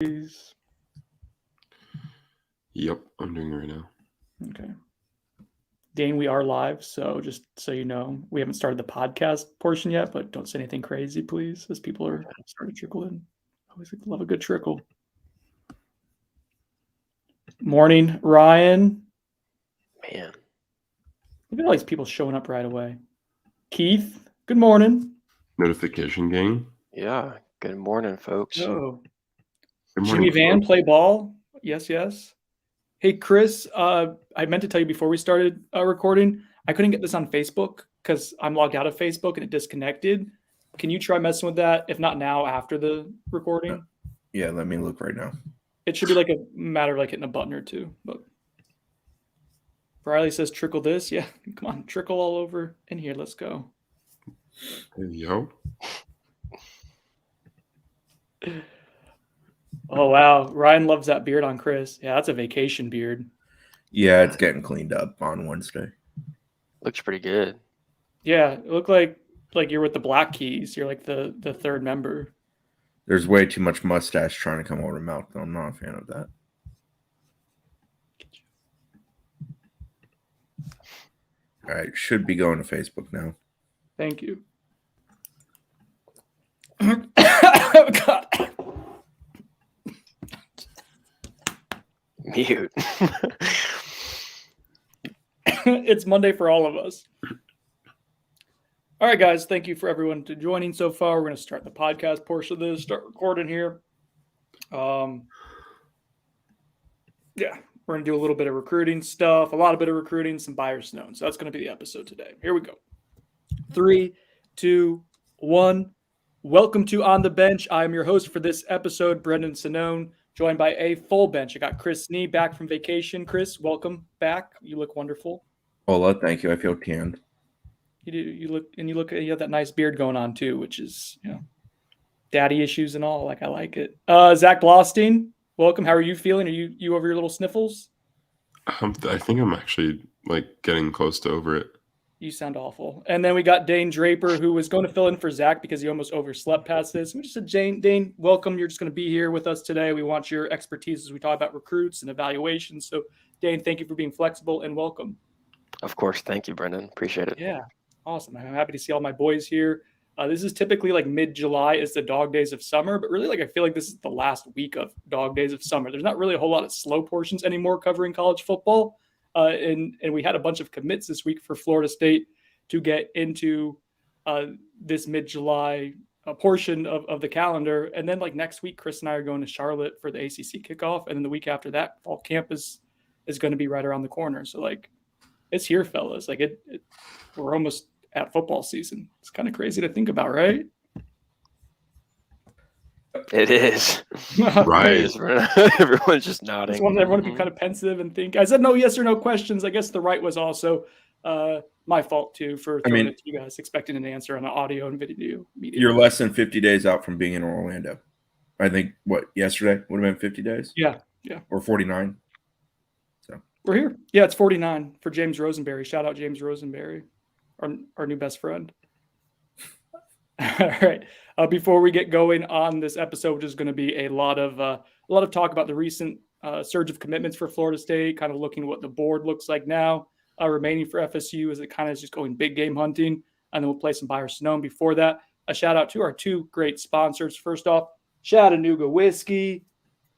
Please. Yep, I'm doing it right now. Okay. Dane, we are live, so just so you know, we haven't started the podcast portion yet, but don't say anything crazy, please, as people are starting to trickle in. Always love a good trickle. Morning, Ryan. Man. Look at all these people showing up right away. Keith, good morning. Notification gang. Yeah, good morning, folks. Oh. Good Jimmy morning, Van, folks. play ball. Yes. Hey, Chris, I meant to tell you before we started recording, I couldn't get this on Facebook because I'm logged out of Facebook and it disconnected. Can you try messing with that? If not now, after the recording? Yeah, let me look right now. It should be like a matter of like hitting a button or two. But Riley says trickle this. Yeah, come on, trickle all over in here. Let's go. Hey, yo. Oh, wow. Ryan loves that beard on Chris. Yeah, that's a vacation beard. Yeah, it's getting cleaned up on Wednesday. Looks pretty good. Yeah, it looked like you're with the Black Keys. You're like the third member. There's way too much mustache trying to come over the mouth, though. I'm not a fan of that. All right, should be going to Facebook now. Thank you. Oh, God. Mute. It's Monday for all of us. All right, guys. Thank you for everyone to joining so far. We're going to start the podcast portion of this. Start recording here. Yeah, we're going to do a little bit of recruiting stuff, a lot of bit of recruiting, some buyers known. So that's going to be the episode today. Here we go. 3, 2, 1. Welcome to On the Bench. I am your host for this episode, Brendan Sonnone, joined by a full bench. I got Chris Snee back from vacation. Chris, welcome back. You look wonderful. Hola, thank you. I feel tanned. You do. You have that nice beard going on too, which is, daddy issues and all. Like, I like it. Zach Blostein, welcome. How are you feeling? Are you over your little sniffles? I think I'm actually getting close to over it. You sound awful. And then we got Dane Draper, who was going to fill in for Zach because he almost overslept past this. We just said, Dane, welcome. You're just going to be here with us today. We want your expertise as we talk about recruits and evaluations. So, Dane, thank you for being flexible and welcome. Of course. Thank you, Brendan. Appreciate it. Yeah. Awesome. I'm happy to see all my boys here. This is typically like mid-July is the dog days of summer, but really I feel like this is the last week of dog days of summer. There's not really a whole lot of slow portions anymore covering college football. And we had a bunch of commits this week for Florida State to get into this mid-July portion of the calendar. And then like next week, Chris and I are going to Charlotte for the ACC kickoff. And then the week after that, fall camp is going to be right around the corner. So it's here, fellas. We're almost at football season. It's kind of crazy to think about, right? It is. Right. Everyone's just nodding. I just wanted everyone to be kind of pensive and think. I said no yes or no questions. I guess the right was also my fault too for throwing it to you guys, expecting an answer on the audio and video media. You're less than 50 days out from being in Orlando. I think, yesterday would have been 50 days? Yeah. Or 49. So we're here. Yeah, it's 49 for James Rosenberry. Shout out James Rosenberry, our new best friend. All right. Before we get going on this episode, which is going to be a lot of talk about the recent surge of commitments for Florida State, kind of looking at what the board looks like now, remaining for FSU as it kind of is just going big game hunting, and then we'll play some buyers known. Before that, a shout out to our two great sponsors. First off, Chattanooga Whiskey.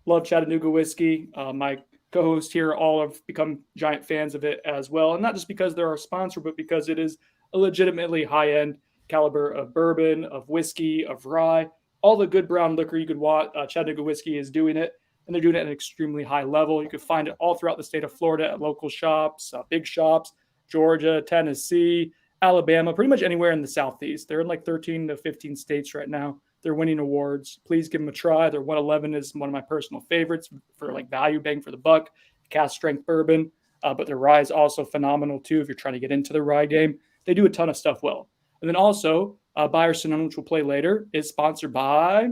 Love Chattanooga Whiskey. My co-hosts here all have become giant fans of it as well, and not just because they're our sponsor, but because it is a legitimately high-end caliber of bourbon, of whiskey, of rye, all the good brown liquor you could want. Chattanooga Whiskey is doing it, and they're doing it at an extremely high level. You can find it all throughout the state of Florida at local shops, big shops, Georgia, Tennessee, Alabama, pretty much anywhere in the Southeast. They're in like 13 to 15 states right now. They're winning awards. Please give them a try. Their 111 is one of my personal favorites for value bang for the buck, cast strength bourbon, but their rye is also phenomenal too if you're trying to get into the rye game. They do a ton of stuff well. And then also, Buyer Sonnone, which we'll play later, is sponsored by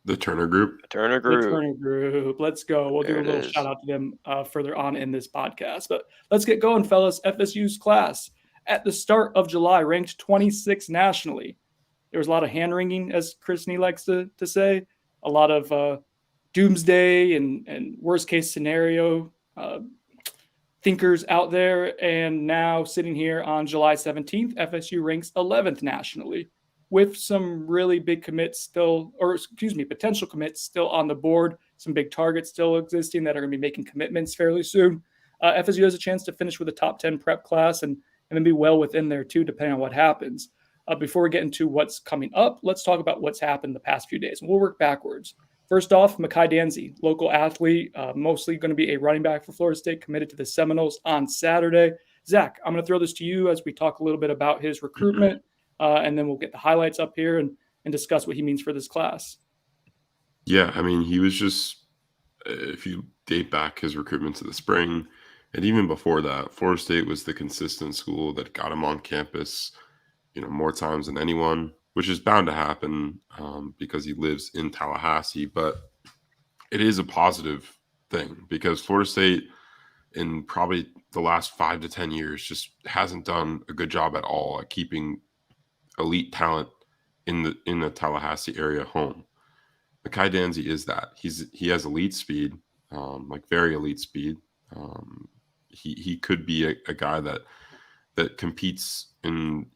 the Turner Group. The Turner Group. Let's go. We'll do a little shout out to them further on in this podcast. But let's get going, fellas. FSU's class at the start of July ranked 26th nationally. There was a lot of hand wringing, as Chris Nee likes to say. A lot of doomsday and worst case scenario thinkers out there. And now sitting here on July 17th, FSU ranks 11th nationally with some really big commits still, or excuse me, potential commits still on the board, some big targets still existing that are going to be making commitments fairly soon. FSU has a chance to finish with a top 10 prep class and then be well within there too, depending on what happens. Before we get into what's coming up, let's talk about what's happened the past few days. We'll work backwards. First off, Makai Danzy, local athlete, mostly going to be a running back for Florida State, committed to the Seminoles on Saturday. Zach, I'm going to throw this to you as we talk a little bit about his recruitment, and then we'll get the highlights up here and discuss what he means for this class. Yeah, I mean, he was just, if you date back his recruitment to the spring, and even before that, Florida State was the consistent school that got him on campus, more times than anyone, which is bound to happen because he lives in Tallahassee. But it is a positive thing because Florida State in probably the last 5 to 10 years just hasn't done a good job at all at keeping elite talent in the Tallahassee area home. Makai Danzy is that. He has elite speed, like very elite speed. He could be a guy that competes in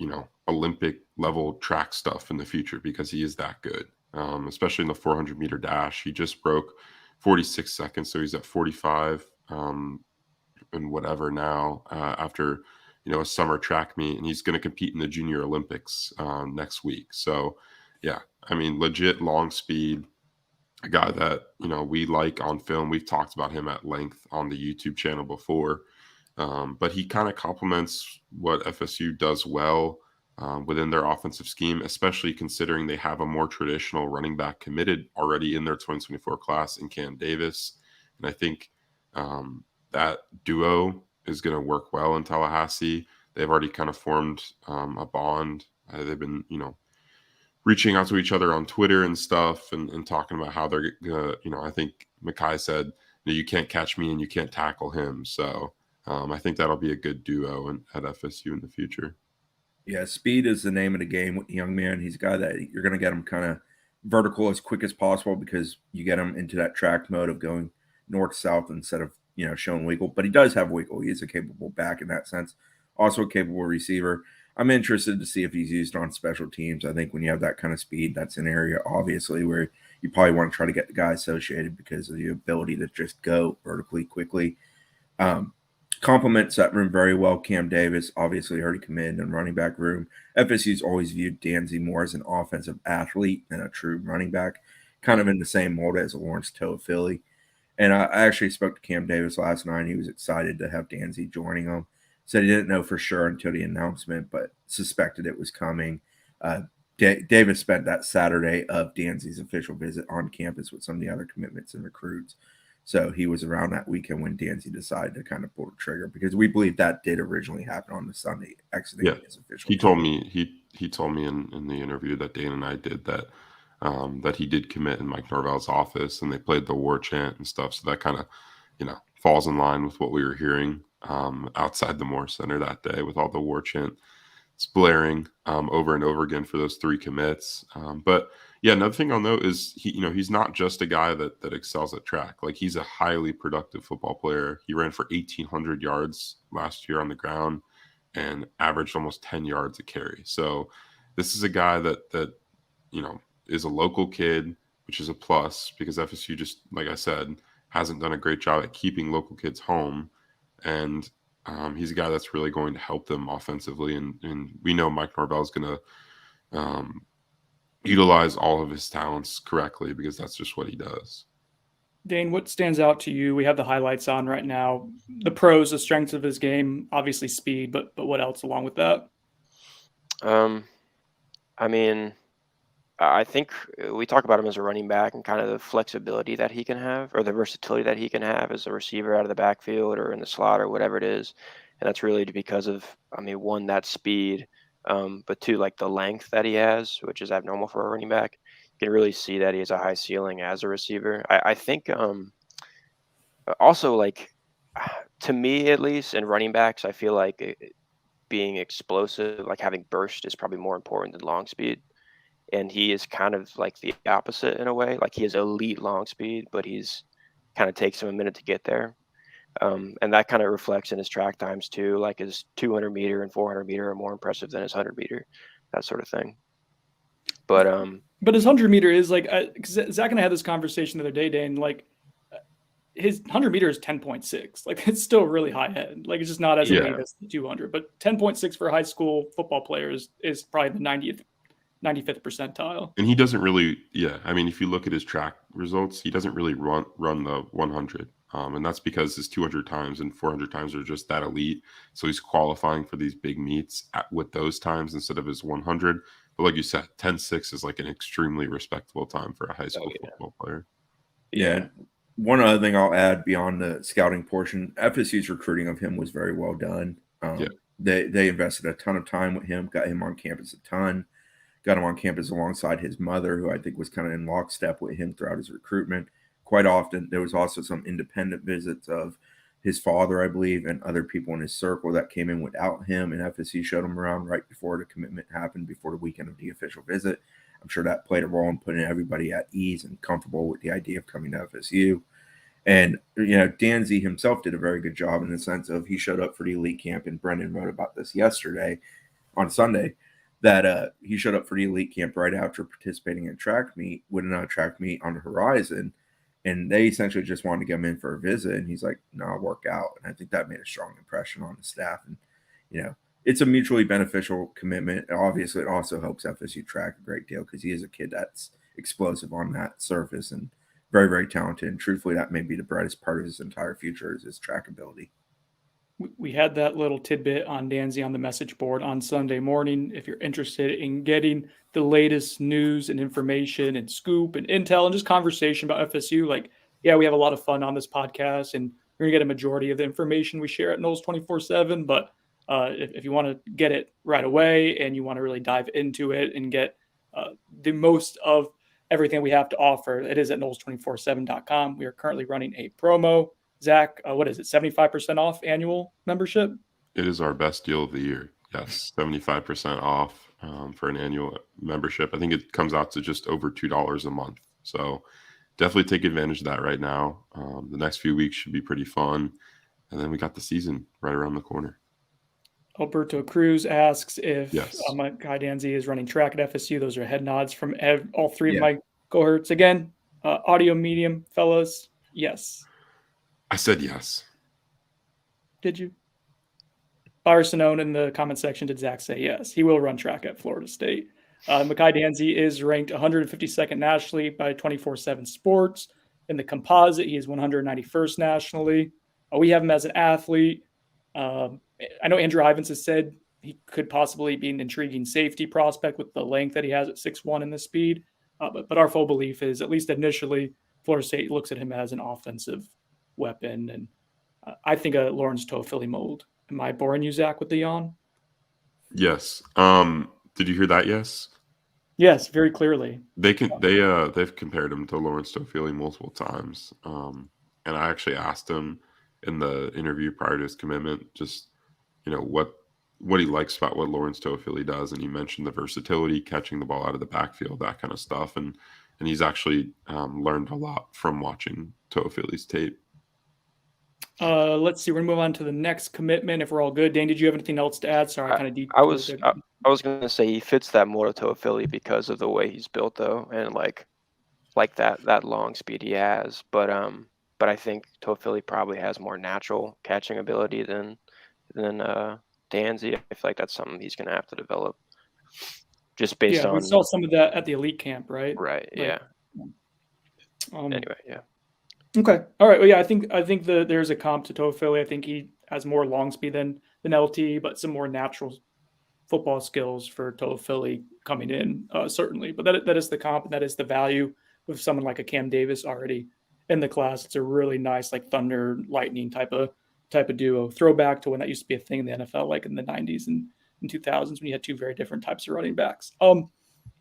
Olympic level track stuff in the future because he is that good, especially in the 400 meter dash. He just broke 46 seconds, so he's at 45 and whatever now after a summer track meet, and he's going to compete in the Junior Olympics next week. So yeah, I mean, legit long speed, a guy that we like on film. We've talked about him at length on the YouTube channel before, but he kind of complements what FSU does well within their offensive scheme, especially considering they have a more traditional running back committed already in their 2024 class in Cam Davis. And I think that duo is going to work well in Tallahassee. They've already kind of formed a bond. They've been, reaching out to each other on Twitter and stuff and talking about how they're going to, I think Makai said, you can't catch me and you can't tackle him. So I think that'll be a good duo at FSU in the future. Yeah, speed is the name of the game with the young man. He's a guy that you're going to get him kind of vertical as quick as possible because you get him into that track mode of going north-south instead of, showing wiggle. But he does have wiggle. He is a capable back in that sense. Also a capable receiver. I'm interested to see if he's used on special teams. I think when you have that kind of speed, that's an area, obviously, where you probably want to try to get the guy associated because of the ability to just go vertically quickly. Complements that room very well. Cam Davis, obviously, already committed in running back room. FSU's always viewed Danzy more as an offensive athlete than a true running back, kind of in the same mold as Lawrence Toafili. And I actually spoke to Cam Davis last night. He was excited to have Danzy joining him. Said he didn't know for sure until the announcement, but suspected it was coming. Davis spent that Saturday of Danzy's official visit on campus with some of the other commitments and recruits. So he was around that weekend when Danzy decided to kind of pull the trigger because we believe that did originally happen on the Sunday exiting his official. He told me he told me in the interview that Dane and I did that that he did commit in Mike Norvell's office and they played the war chant and stuff. So that kind of falls in line with what we were hearing outside the Moore Center that day with all the war chant blaring over and over again for those 3 commits. But yeah, another thing I'll note is he's not just a guy that excels at track. Like he's a highly productive football player. He ran for 1,800 yards last year on the ground and averaged almost 10 yards a carry. So this is a guy that is a local kid, which is a plus because FSU just, like I said, hasn't done a great job at keeping local kids home. And he's a guy that's really going to help them offensively. And we know Mike Norvell is going to utilize all of his talents correctly because that's just what he does. Dane, what stands out to you? We have the highlights on right now. The pros, the strengths of his game, obviously speed, but what else along with that? I mean, I think we talk about him as a running back and kind of the flexibility that he can have or the versatility that he can have as a receiver out of the backfield or in the slot or whatever it is. And that's really because of, one, that speed, but 2, like the length that he has, which is abnormal for a running back. You can really see that he has a high ceiling as a receiver. I think also, like, to me at least, in running backs, I feel like being explosive, like having burst is probably more important than long speed. and he is kind of like the opposite in a way. Like he has elite long speed, but he's kind of takes him a minute to get there. And that kind of reflects in his track times too. Like his 200 meter and 400 meter are more impressive than his 100 meter, that sort of thing. But his 100 meter is like, 'cause Zach and I had this conversation the other day, Dane. Like his 100 meter is 10.6. Like it's still really high end. Like it's just not as elite as the 200. But 10.6 for a high school football player is probably the 95th percentile. And he doesn't really, I mean, if you look at his track results, he doesn't really run the 100. And that's because his 200 times and 400 times are just that elite. So he's qualifying for these big meets with those times instead of his 100. But like you said, 10.6 is like an extremely respectable time for a high school football player. Yeah. One other thing I'll add beyond the scouting portion, FSU's recruiting of him was very well done. They invested a ton of time with him, got him on campus a ton, got him on campus alongside his mother, who I think was kind of in lockstep with him throughout his recruitment. Quite often, there was also some independent visits of his father, I believe, and other people in his circle that came in without him, and FSU showed him around right before the commitment happened, before the weekend of the official visit. I'm sure that played a role in putting everybody at ease and comfortable with the idea of coming to FSU. And, Danzy himself did a very good job in the sense of he showed up for the elite camp, and Brendan wrote about this yesterday on Sunday, that he showed up for the elite camp right after participating in track meet, with another track meet on the horizon. And they essentially just wanted to get him in for a visit. And he's like, no, I'll work out. And I think that made a strong impression on the staff. And, it's a mutually beneficial commitment. And obviously, it also helps FSU track a great deal because he is a kid that's explosive on that surface and very, very talented. And truthfully, that may be the brightest part of his entire future is his track ability. We had that little tidbit on Danzy on the message board on Sunday morning. If you're interested in getting the latest news and information and scoop and intel and just conversation about FSU, we have a lot of fun on this podcast, and you're going to get a majority of the information we share at Knowles 24/7. But if you want to get it right away and you want to really dive into it and get the most of everything we have to offer, it is at knowles247.com. We are currently running a promo. Zach, what is it, 75% off annual membership? It is our best deal of the year. Yes, 75% off for an annual membership. I think it comes out to just over $2 a month. So definitely take advantage of that right now. The next few weeks should be pretty fun. And then we got the season right around the corner. Alberto Cruz asks if Makai Danzy is running track at FSU. Those are head nods from all three of my cohorts. Again, audio medium, fellas, yes. I said yes. Did you? Byron Sonnone in the comment section, did Zach say yes? He will run track at Florida State. Makai Danzy is ranked 152nd nationally by 24/7 Sports. In the composite, he is 191st nationally. We have him as an athlete. I know Andrew Ivins has said he could possibly be an intriguing safety prospect with the length that he has at 6'1" and the speed. But our full belief is, at least initially, Florida State looks at him as an offensive weapon. And I think a Lawrence Toafili mold. Am I boring you, Zach, with the yawn? Yes. Did you hear that? Yes. Yes, very clearly. They've compared him to Lawrence Toafili multiple times. And I actually asked him in the interview prior to his commitment, just what he likes about what Lawrence Toafili does, and he mentioned the versatility, catching the ball out of the backfield, that kind of stuff, and he's actually learned a lot from watching Toafili's tape. Let's see. We're gonna move on to the next commitment. If we're all good, Dan, did you have anything else to add? Sorry, I kind of deep. I was going to say he fits that more to Toafili because of the way he's built, though, and like that long speed he has. But I think Toafili probably has more natural catching ability than Danzy. I feel like that's something he's going to have to develop, just based on. We saw some of that at the elite camp, right? Right. Yeah. Anyway, yeah. Okay. All right. Well, yeah, I think there's a comp to Toafili. I think he has more long speed than LT, but some more natural football skills for Toafili coming in, certainly. But that is the comp, and that is the value with someone like a Cam Davis already in the class. It's a really nice, like, thunder lightning type of duo. Throwback to when that used to be a thing in the NFL, like in the 90s and 2000s, when you had two very different types of running backs.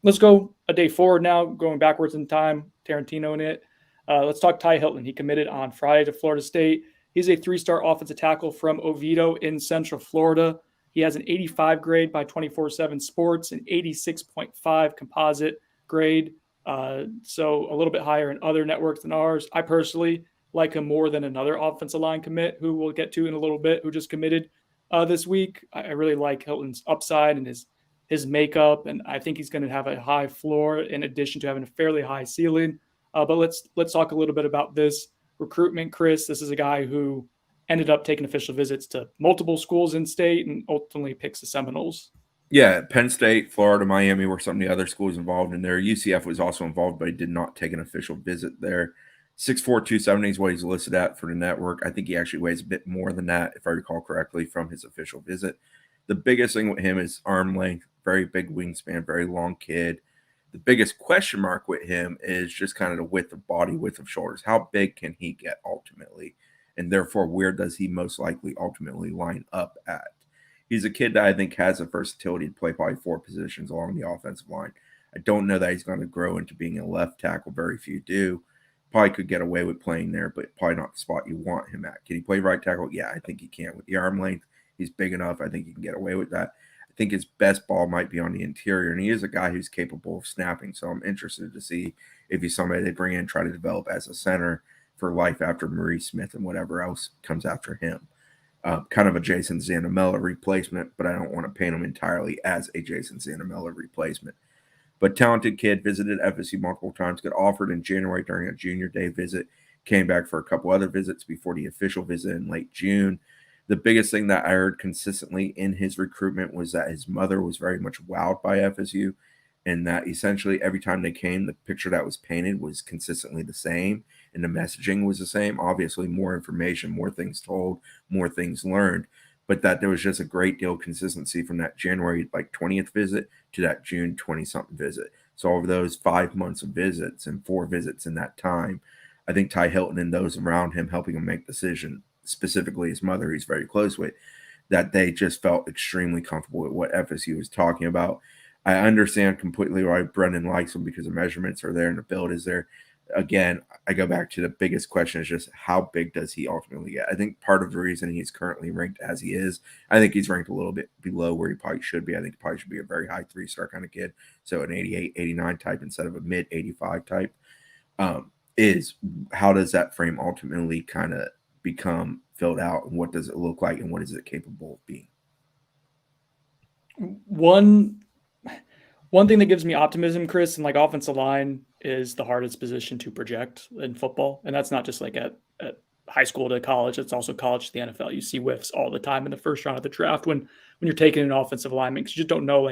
Let's go a day forward now, going backwards in time. Tarantino in it. Let's talk Ty Hilton. He committed on Friday to Florida State. He's a 3-star offensive tackle from Oviedo in Central Florida. He has an 85 grade by 24/7 Sports, an 86.5 composite grade. So a little bit higher in other networks than ours. I personally like him more than another offensive line commit who we'll get to in a little bit, who just committed this week. I really like Hilton's upside and his makeup, and I think he's going to have a high floor in addition to having a fairly high ceiling. But let's talk a little bit about this recruitment, Chris. This is a guy who ended up taking official visits to multiple schools in state and ultimately picks the Seminoles. Yeah, Penn State, Florida, Miami were some of the other schools involved in there. UCF was also involved, but he did not take an official visit there. 6'4", 270 is what he's listed at for the network. I think he actually weighs a bit more than that, if I recall correctly, from his official visit. The biggest thing with him is arm length, very big wingspan, very long kid. The biggest question mark with him is just kind of the width of body, width of shoulders. How big can he get ultimately? And therefore, where does he most likely ultimately line up at? He's a kid that I think has the versatility to play probably 4 positions along the offensive line. I don't know that he's going to grow into being a left tackle. Very few do. Probably could get away with playing there, but probably not the spot you want him at. Can he play right tackle? Yeah, I think he can. With the arm length, he's big enough. I think he can get away with that. I think his best ball might be on the interior, and he is a guy who's capable of snapping. So I'm interested to see if he's somebody they bring in, try to develop as a center for life after Maurice Smith and whatever else comes after him. Kind of a Jason Zanamella replacement, but I don't want to paint him entirely as a Jason Zanamella replacement. But talented kid, visited FSU multiple times, got offered in January during a junior day visit, came back for a couple other visits before the official visit in late June. The biggest thing that I heard consistently in his recruitment was that his mother was very much wowed by FSU, and that essentially every time they came, the picture that was painted was consistently the same, and the messaging was the same. Obviously, more information, more things told, more things learned, but that there was just a great deal of consistency from that January 20th visit to that June 20-something visit. So over those 5 months of visits and 4 visits in that time, I think Ty Hilton and those around him helping him make decisions, specifically his mother, he's very close with, that they just felt extremely comfortable with what FSU was talking about. I understand completely why Brendan likes him because the measurements are there and the build is there. Again, I go back to the biggest question is just how big does he ultimately get? I think part of the reason he's currently ranked as he is, I think he's ranked a little bit below where he probably should be. I think he probably should be a very high 3-star kind of kid. So an 88, 89 type instead of a mid 85 type. Is how does that frame ultimately kind of become filled out, and what does it look like, and what is it capable of being? One thing that gives me optimism, Chris, and offensive line is the hardest position to project in football. And that's not just at high school to college. It's also college to the NFL. You see whiffs all the time in the first round of the draft when you're taking an offensive lineman, because you just don't know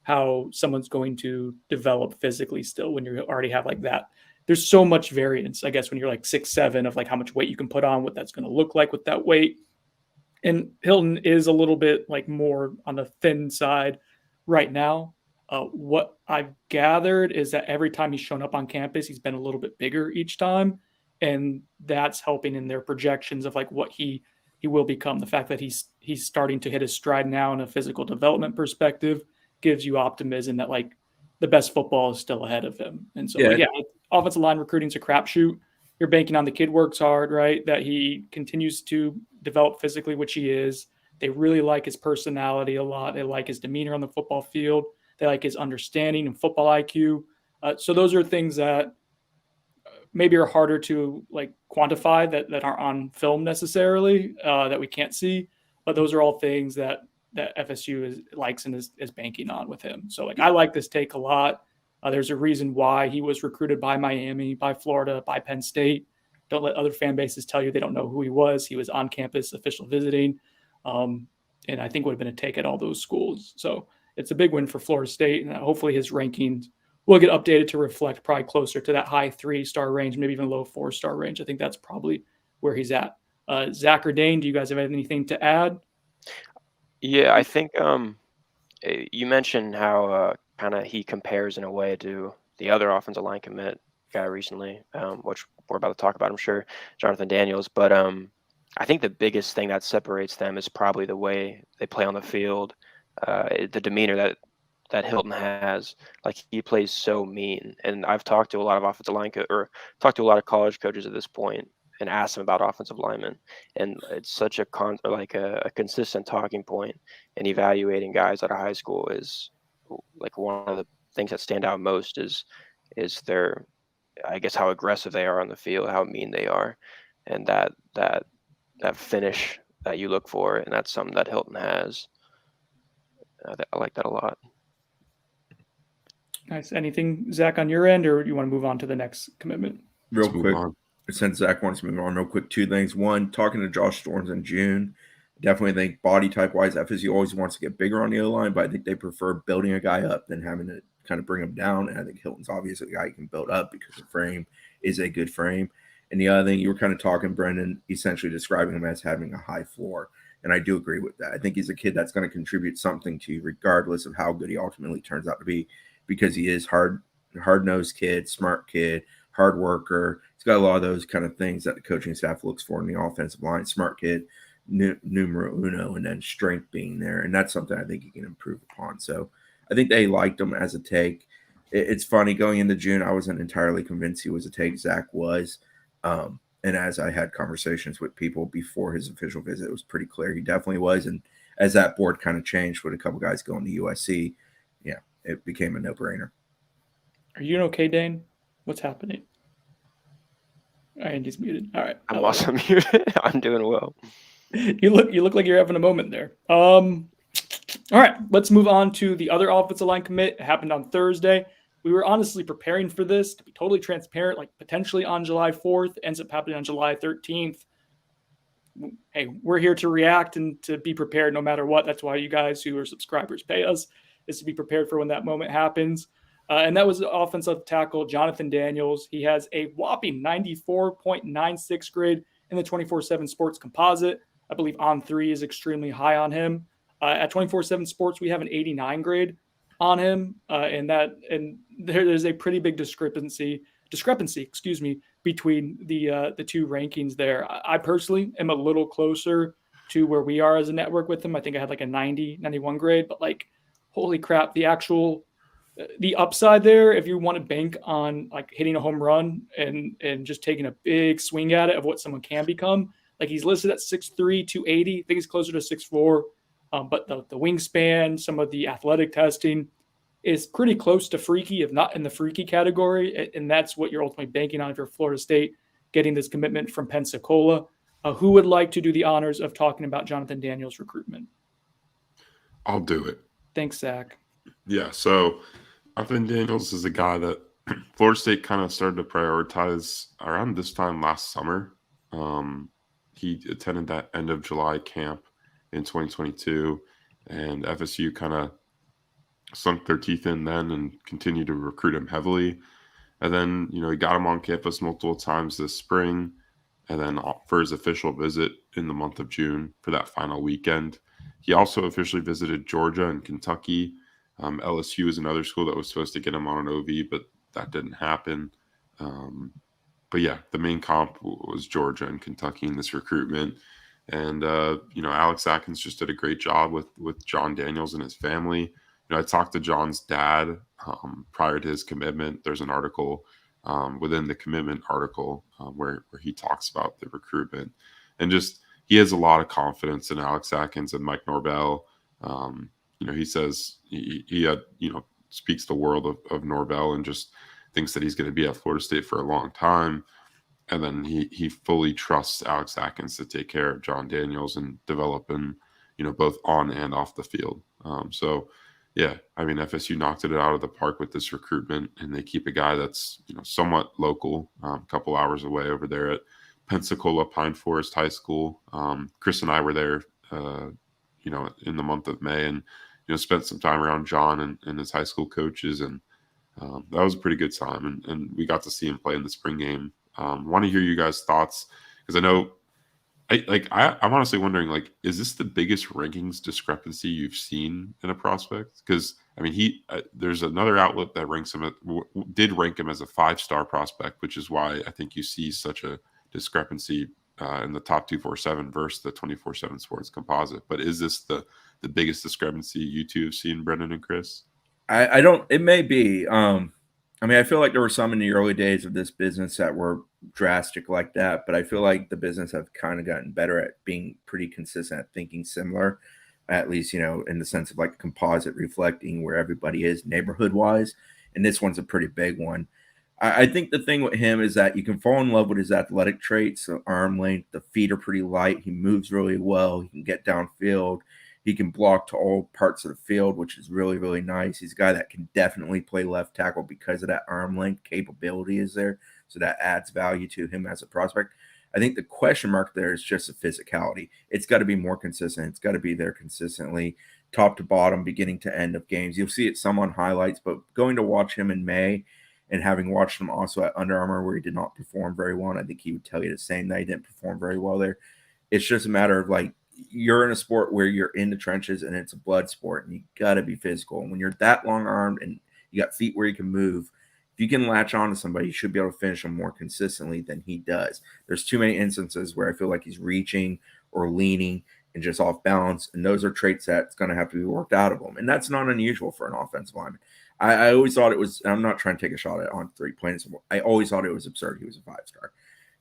how someone's going to develop physically still when you already have that. There's so much variance, I guess, when you're 6'7", of how much weight you can put on, what that's going to look like with that weight. And Hilton is a little bit more on the thin side right now. What I've gathered is that every time he's shown up on campus, he's been a little bit bigger each time. And that's helping in their projections of what he will become. The fact that he's starting to hit his stride now in a physical development perspective gives you optimism that the best football is still ahead of him. And so, offensive line recruiting is a crapshoot. You're banking on the kid works hard, right? That he continues to develop physically, which he is. They really like his personality a lot. They like his demeanor on the football field. They like his understanding and football IQ. So those are things that maybe are harder to quantify that aren't on film necessarily, that we can't see. But those are all things that FSU likes and is banking on with him. So I like this take a lot. There's a reason why he was recruited by Miami, by Florida, by Penn State. Don't let other fan bases tell you they don't know who he was. He was on campus, official visiting, and I think would have been a take at all those schools. So it's a big win for Florida State, and hopefully his rankings will get updated to reflect probably closer to that high 3-star range, maybe even low 4-star range. I think that's probably where he's at. Zach or Dane, do you guys have anything to add? Yeah, I think you mentioned how kind of he compares in a way to the other offensive line commit guy recently, which we're about to talk about, I'm sure, Jonathan Daniels. But I think the biggest thing that separates them is probably the way they play on the field, the demeanor that Hilton has. He plays so mean. And I've talked to a lot of offensive line talked to a lot of college coaches at this point, and ask them about offensive linemen. And it's such a consistent talking point in evaluating guys out of high school. Is like one of the things that stand out most is their, I guess, how aggressive they are on the field, how mean they are, and that finish that you look for, and that's something that Hilton has. I like that a lot. Nice. Anything, Zach, on your end, or you want to move on to the next commitment? Real Let's move quick, on. since Zach wants to move on, real quick, two things. One, talking to Josh Storms in June, definitely think body type wise, FSU always wants to get bigger on the O-line, but I think they prefer building a guy up than having to kind of bring him down. And I think Hilton's obviously a guy you can build up because the frame is a good frame. And the other thing, you were kind of talking, Brendan, essentially describing him as having a high floor. And I do agree with that. I think he's a kid that's going to contribute something to you, regardless of how good he ultimately turns out to be, because he is hard-nosed kid, smart kid, hard worker. He's got a lot of those kind of things that the coaching staff looks for in the offensive line. Smart kid, numero uno, and then strength being there. And that's something I think he can improve upon. So I think they liked him as a take. It's funny, going into June, I wasn't entirely convinced he was a take. Zach was. And as I had conversations with people before his official visit, it was pretty clear he definitely was. And as that board kind of changed with a couple guys going to USC, yeah, it became a no-brainer. Are you okay, Dane? What's happening? Andy's muted. All right. I'm also muted. I'm doing well. You look like you're having a moment there. All right, let's move on to the other offensive line commit. It happened on Thursday. We were honestly preparing for this, to be totally transparent, like potentially on July 4th, ends up happening on July 13th. Hey, we're here to react and to be prepared no matter what. That's why you guys who are subscribers pay us, is to be prepared for when that moment happens. And that was the offensive tackle, Jonathan Daniels. He has a whopping 94.96 grade in the 24/7 Sports composite. I believe On3 is extremely high on him. At 24/7 Sports, we have an 89 grade on him, and there's a pretty big discrepancy, between the two rankings there. I personally am a little closer to where we are as a network with him. I think I had like a 90, 91 grade, but like, holy crap, the upside there, if you want to bank on like hitting a home run and just taking a big swing at it of what someone can become, like he's listed at 6'3", 280. I think he's closer to 6'4". But the wingspan, some of the athletic testing is pretty close to freaky, if not in the freaky category. And that's what you're ultimately banking on if you're Florida State getting this commitment from Pensacola. Who would like to do the honors of talking about Jonathan Daniels' recruitment? I'll do it. Thanks, Zach. Yeah, so Jonathan Daniels is a guy that Florida State kind of started to prioritize around this time last summer. He attended that end of July camp in 2022, and FSU kind of sunk their teeth in then and continued to recruit him heavily. And then, he got him on campus multiple times this spring, and then for his official visit in the month of June for that final weekend. He also officially visited Georgia and Kentucky. LSU is another school that was supposed to get him on an OV, but that didn't happen. But yeah, the main comp was Georgia and Kentucky in this recruitment. And, Alex Atkins just did a great job with John Daniels and his family. I talked to John's dad prior to his commitment. There's an article within the commitment article where he talks about the recruitment. And just he has a lot of confidence in Alex Atkins and Mike Norvell. He says he had, speaks the world of Norvell and just thinks that he's going to be at Florida State for a long time. And then he fully trusts Alex Atkins to take care of John Daniels and develop him, both on and off the field. So, yeah, I mean, FSU knocked it out of the park with this recruitment, and they keep a guy that's, somewhat local, a couple hours away over there at Pensacola Pine Forest High School. Chris and I were there, in the month of May, and, spent some time around John and his high school coaches, and that was a pretty good time. And we got to see him play in the spring game. Want to hear you guys' thoughts, because I know I'm honestly wondering, is this the biggest rankings discrepancy you've seen in a prospect? Because I mean, there's another outlet that did rank him as a 5-star prospect, which is why I think you see such a discrepancy in the top 247 versus the 24/7 Sports composite. But is this the biggest discrepancy you two have seen, Brendan and Chris? I don't. It may be. I feel like there were some in the early days of this business that were drastic like that, but I feel like the business have kind of gotten better at being pretty consistent at thinking similar, at least, in the sense of like composite reflecting where everybody is neighborhood wise. And this one's a pretty big one. I think the thing with him is that you can fall in love with his athletic traits, so arm length, the feet are pretty light. He moves really well. He can get downfield. He can block to all parts of the field, which is really, really nice. He's a guy that can definitely play left tackle because of that arm length capability is there. So that adds value to him as a prospect. I think the question mark there is just the physicality. It's got to be more consistent. It's got to be there consistently, top to bottom, beginning to end of games. You'll see it some on highlights, but going to watch him in May and having watched him also at Under Armour where he did not perform very well, and I think he would tell you the same, that he didn't perform very well there. It's just a matter of like, you're in a sport where you're in the trenches and it's a blood sport and you got to be physical. And when you're that long armed and you got feet where you can move, if you can latch on to somebody, you should be able to finish them more consistently than he does. There's too many instances where I feel like he's reaching or leaning and just off balance. And those are traits that's going to have to be worked out of him. And that's not unusual for an offensive lineman. I always thought it was, I'm not trying to take a shot at on 3 points. I always thought it was absurd. He was a 5-star.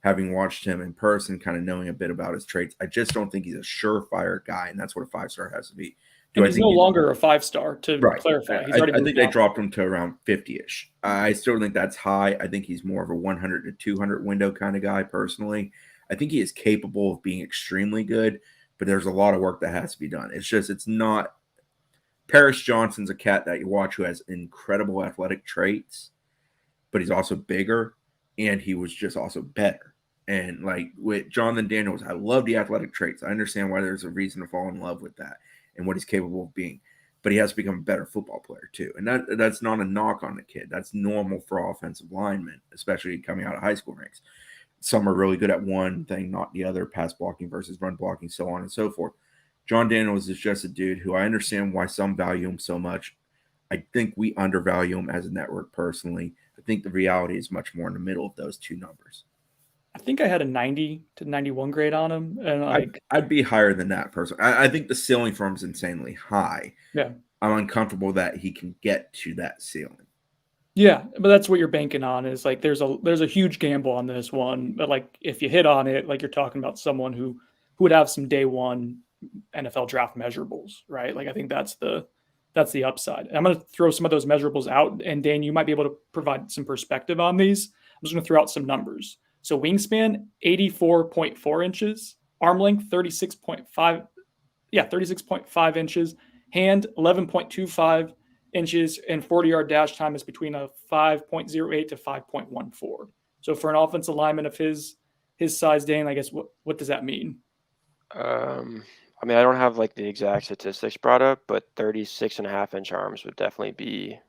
Having watched him in person, kind of knowing a bit about his traits, I just don't think he's a surefire guy. And that's what a 5-star has to be. And he's no longer a 5-star, to clarify. He's I think they dropped him to around 50-ish. I still think that's high. I think he's more of a 100 to 200 window kind of guy personally. I think he is capable of being extremely good, but there's a lot of work that has to be done. It's not. Paris Johnson's a cat that you watch who has incredible athletic traits, but he's also bigger, and he was just also better. And like with Jonathan Daniels, I love the athletic traits. I understand why there's a reason to fall in love with that and what he's capable of being. But he has to become a better football player too. And that's not a knock on the kid. That's normal for offensive linemen, especially coming out of high school ranks. Some are really good at one thing, not the other, pass blocking versus run blocking, so on and so forth. John Daniels is just a dude who I understand why some value him so much. I think we undervalue him as a network personally. I think the reality is much more in the middle of those two numbers. I think I had a 90 to 91 grade on him. And I'd be higher than that personally. I think the ceiling for him is insanely high. Yeah. I'm uncomfortable that he can get to that ceiling. Yeah, but that's what you're banking on is like there's a huge gamble on this one. But like if you hit on it, like you're talking about someone who would have some day one NFL draft measurables, right? Like I think that's the upside. And I'm going to throw some of those measurables out, and Dan, you might be able to provide some perspective on these. I'm just going to throw out some numbers. So wingspan 84.4 inches, arm length 36.5 inches, hand 11.25 inches, and 40-yard dash time is between a 5.08 to 5.14. So for an offensive lineman of his size, Dan, I guess what does that mean? I mean, I don't have like the exact statistics brought up, but 36.5-inch arms would definitely be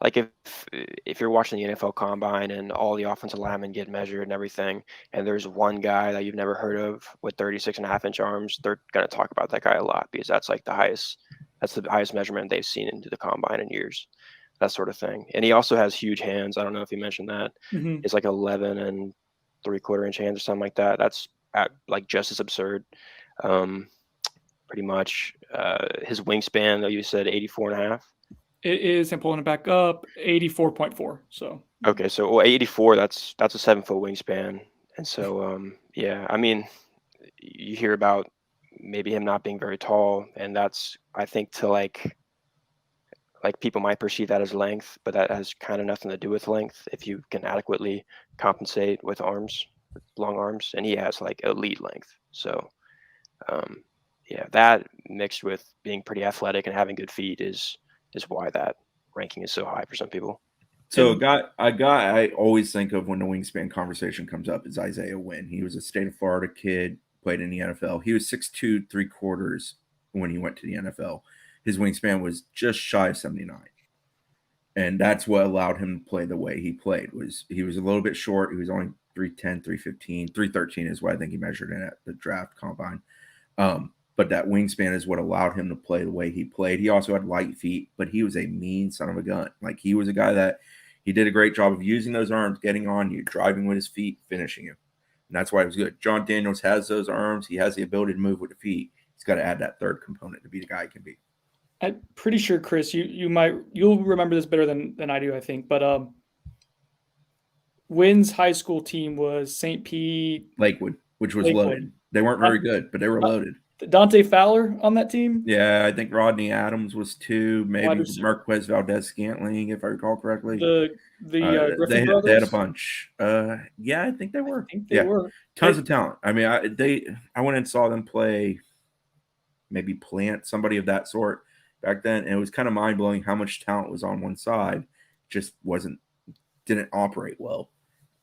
like if you're watching the NFL Combine and all the offensive linemen get measured and everything, and there's one guy that you've never heard of with 36.5-inch arms, they're going to talk about that guy a lot because that's the highest measurement they've seen into the Combine in years, that sort of thing. And he also has huge hands. I don't know if you mentioned that. Mm-hmm. It's like 11 and 3/4 inch hands or something like that. That's like just as absurd. Pretty much his wingspan, though, you said 84.5. It is, I'm pulling it back up, 84.4. So okay, so 84, that's a 7-foot wingspan. And so yeah, I mean, you hear about maybe him not being very tall, and that's, I think, to like people might perceive that as length, but that has kind of nothing to do with length if you can adequately compensate with long arms, and he has like elite length. So yeah, that mixed with being pretty athletic and having good feet is why that ranking is so high for some people. So a guy I always think of when the wingspan conversation comes up is Isaiah Wynn. He was a state of Florida kid, played in the NFL. He was 6'2", 3/4 when he went to the NFL. His wingspan was just shy of 79. And that's what allowed him to play the way he played. He was a little bit short. He was only 3'10", 3'15", 3'13 is what I think he measured in at the draft combine. But that wingspan is what allowed him to play the way he played. He also had light feet, but he was a mean son of a gun. Like he was a guy that he did a great job of using those arms, getting on you, driving with his feet, finishing you. And that's why he was good. John Daniels has those arms. He has the ability to move with the feet. He's got to add that third component to be the guy he can be. I'm pretty sure, Chris, you'll remember this better than I do, I think. But Wynn's high school team was St. Pete. Lakewood, which was Lakewood. loaded. They weren't very good, but they were loaded. Dante Fowler on that team? Yeah, I think Rodney Adams was 2, Wide maybe receiver. Marquez Valdez-Scantling, if I recall correctly. The Griffin brothers? They had a bunch. Yeah, I think they were. I think they were. Tons of talent. I mean, I went and saw them play maybe Plant, somebody of that sort back then, and it was kind of mind-blowing how much talent was on one side. Just didn't operate well.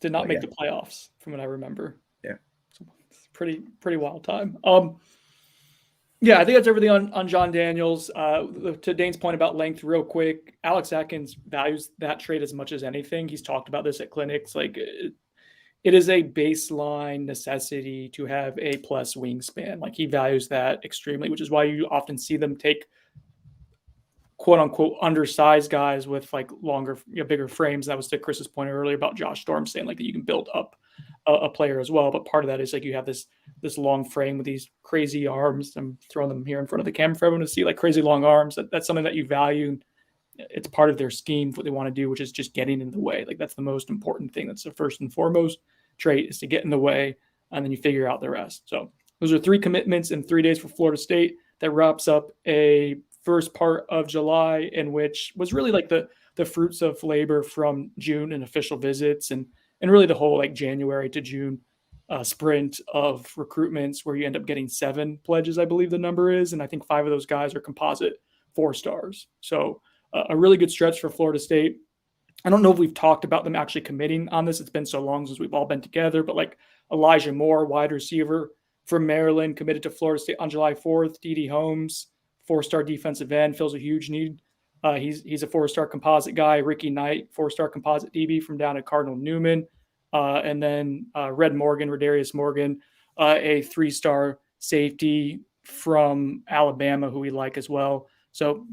Did not make the playoffs, from what I remember. Yeah. So it's pretty wild time. Yeah, I think that's everything on John Daniels. To Dane's point about length, real quick, Alex Atkins values that trait as much as anything. He's talked about this at clinics. Like, it is a baseline necessity to have a plus wingspan. Like, he values that extremely, which is why you often see them take quote unquote undersized guys with like longer, bigger frames. That was to Chris's point earlier about Josh Storm saying like that you can build up a player as well. But part of that is like you have this long frame with these crazy arms. I'm throwing them here in front of the camera for everyone to see, like crazy long arms. That's something that you value. It's part of their scheme, what they want to do, which is just getting in the way. Like, that's the most important thing. That's the first and foremost trait, is to get in the way, and then you figure out the rest. So those are 3 commitments in 3 days for Florida State. That wraps up a first part of July, in which was really like the fruits of labor from June and official visits, and really the whole like January to June sprint of recruitments, where you end up getting 7 pledges, I believe the number is, and I think 5 of those guys are composite 4-stars. So a really good stretch for Florida State. I don't know if we've talked about them actually committing on this. It's been so long since we've all been together, but like Elijah Moore, wide receiver from Maryland, committed to Florida State on July 4th. D.D. Holmes, 4-star defensive end, fills a huge need. He's a 4-star composite guy. Ricky Knight, 4-star composite DB from down at Cardinal Newman. And then Redarius Morgan, a 3-star safety from Alabama, who we like as well. So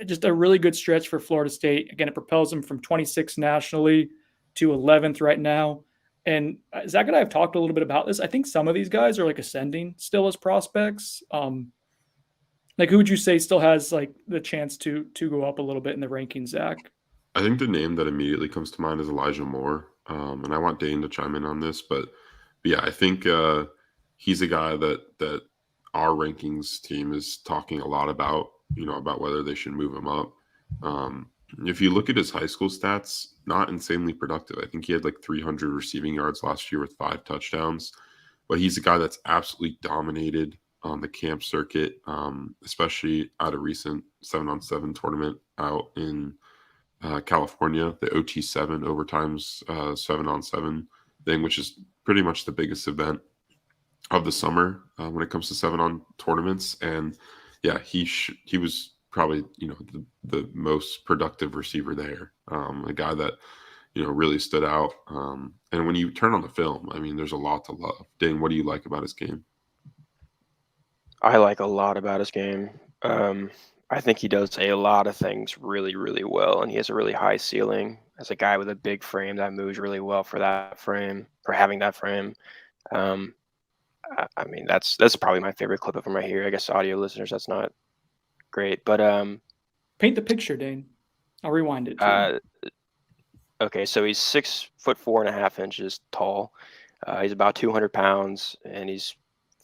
just a really good stretch for Florida State. Again, it propels them from 26th nationally to 11th right now. And Zach and I have talked a little bit about this. I think some of these guys are like ascending still as prospects. Like, who would you say still has like the chance to go up a little bit in the rankings, Zach? I think the name that immediately comes to mind is Elijah Moore. And I want Dane to chime in on this, but yeah, I think he's a guy that our rankings team is talking a lot about, about whether they should move him up. If you look at his high school stats, not insanely productive. I think he had like 300 receiving yards last year with 5 touchdowns, but he's a guy that's absolutely dominated on the camp circuit, especially at a recent 7-on-7 tournament out in California, the OT7 overtimes 7-on-7 thing, which is pretty much the biggest event of the summer when it comes to 7-on tournaments. And yeah, he was probably the most productive receiver there, a guy that really stood out. And when you turn on the film, I mean, there's a lot to love. Dane, what do you like about his game? I like a lot about his game. I think he does a lot of things really, really well, and he has a really high ceiling as a guy with a big frame that moves really well for that frame, for having that frame. I mean, that's probably my favorite clip of him right here. I guess audio listeners, that's not great, but paint the picture, Dane. I'll rewind it. Okay, so he's 6'4.5" tall. He's about 200 pounds, and he's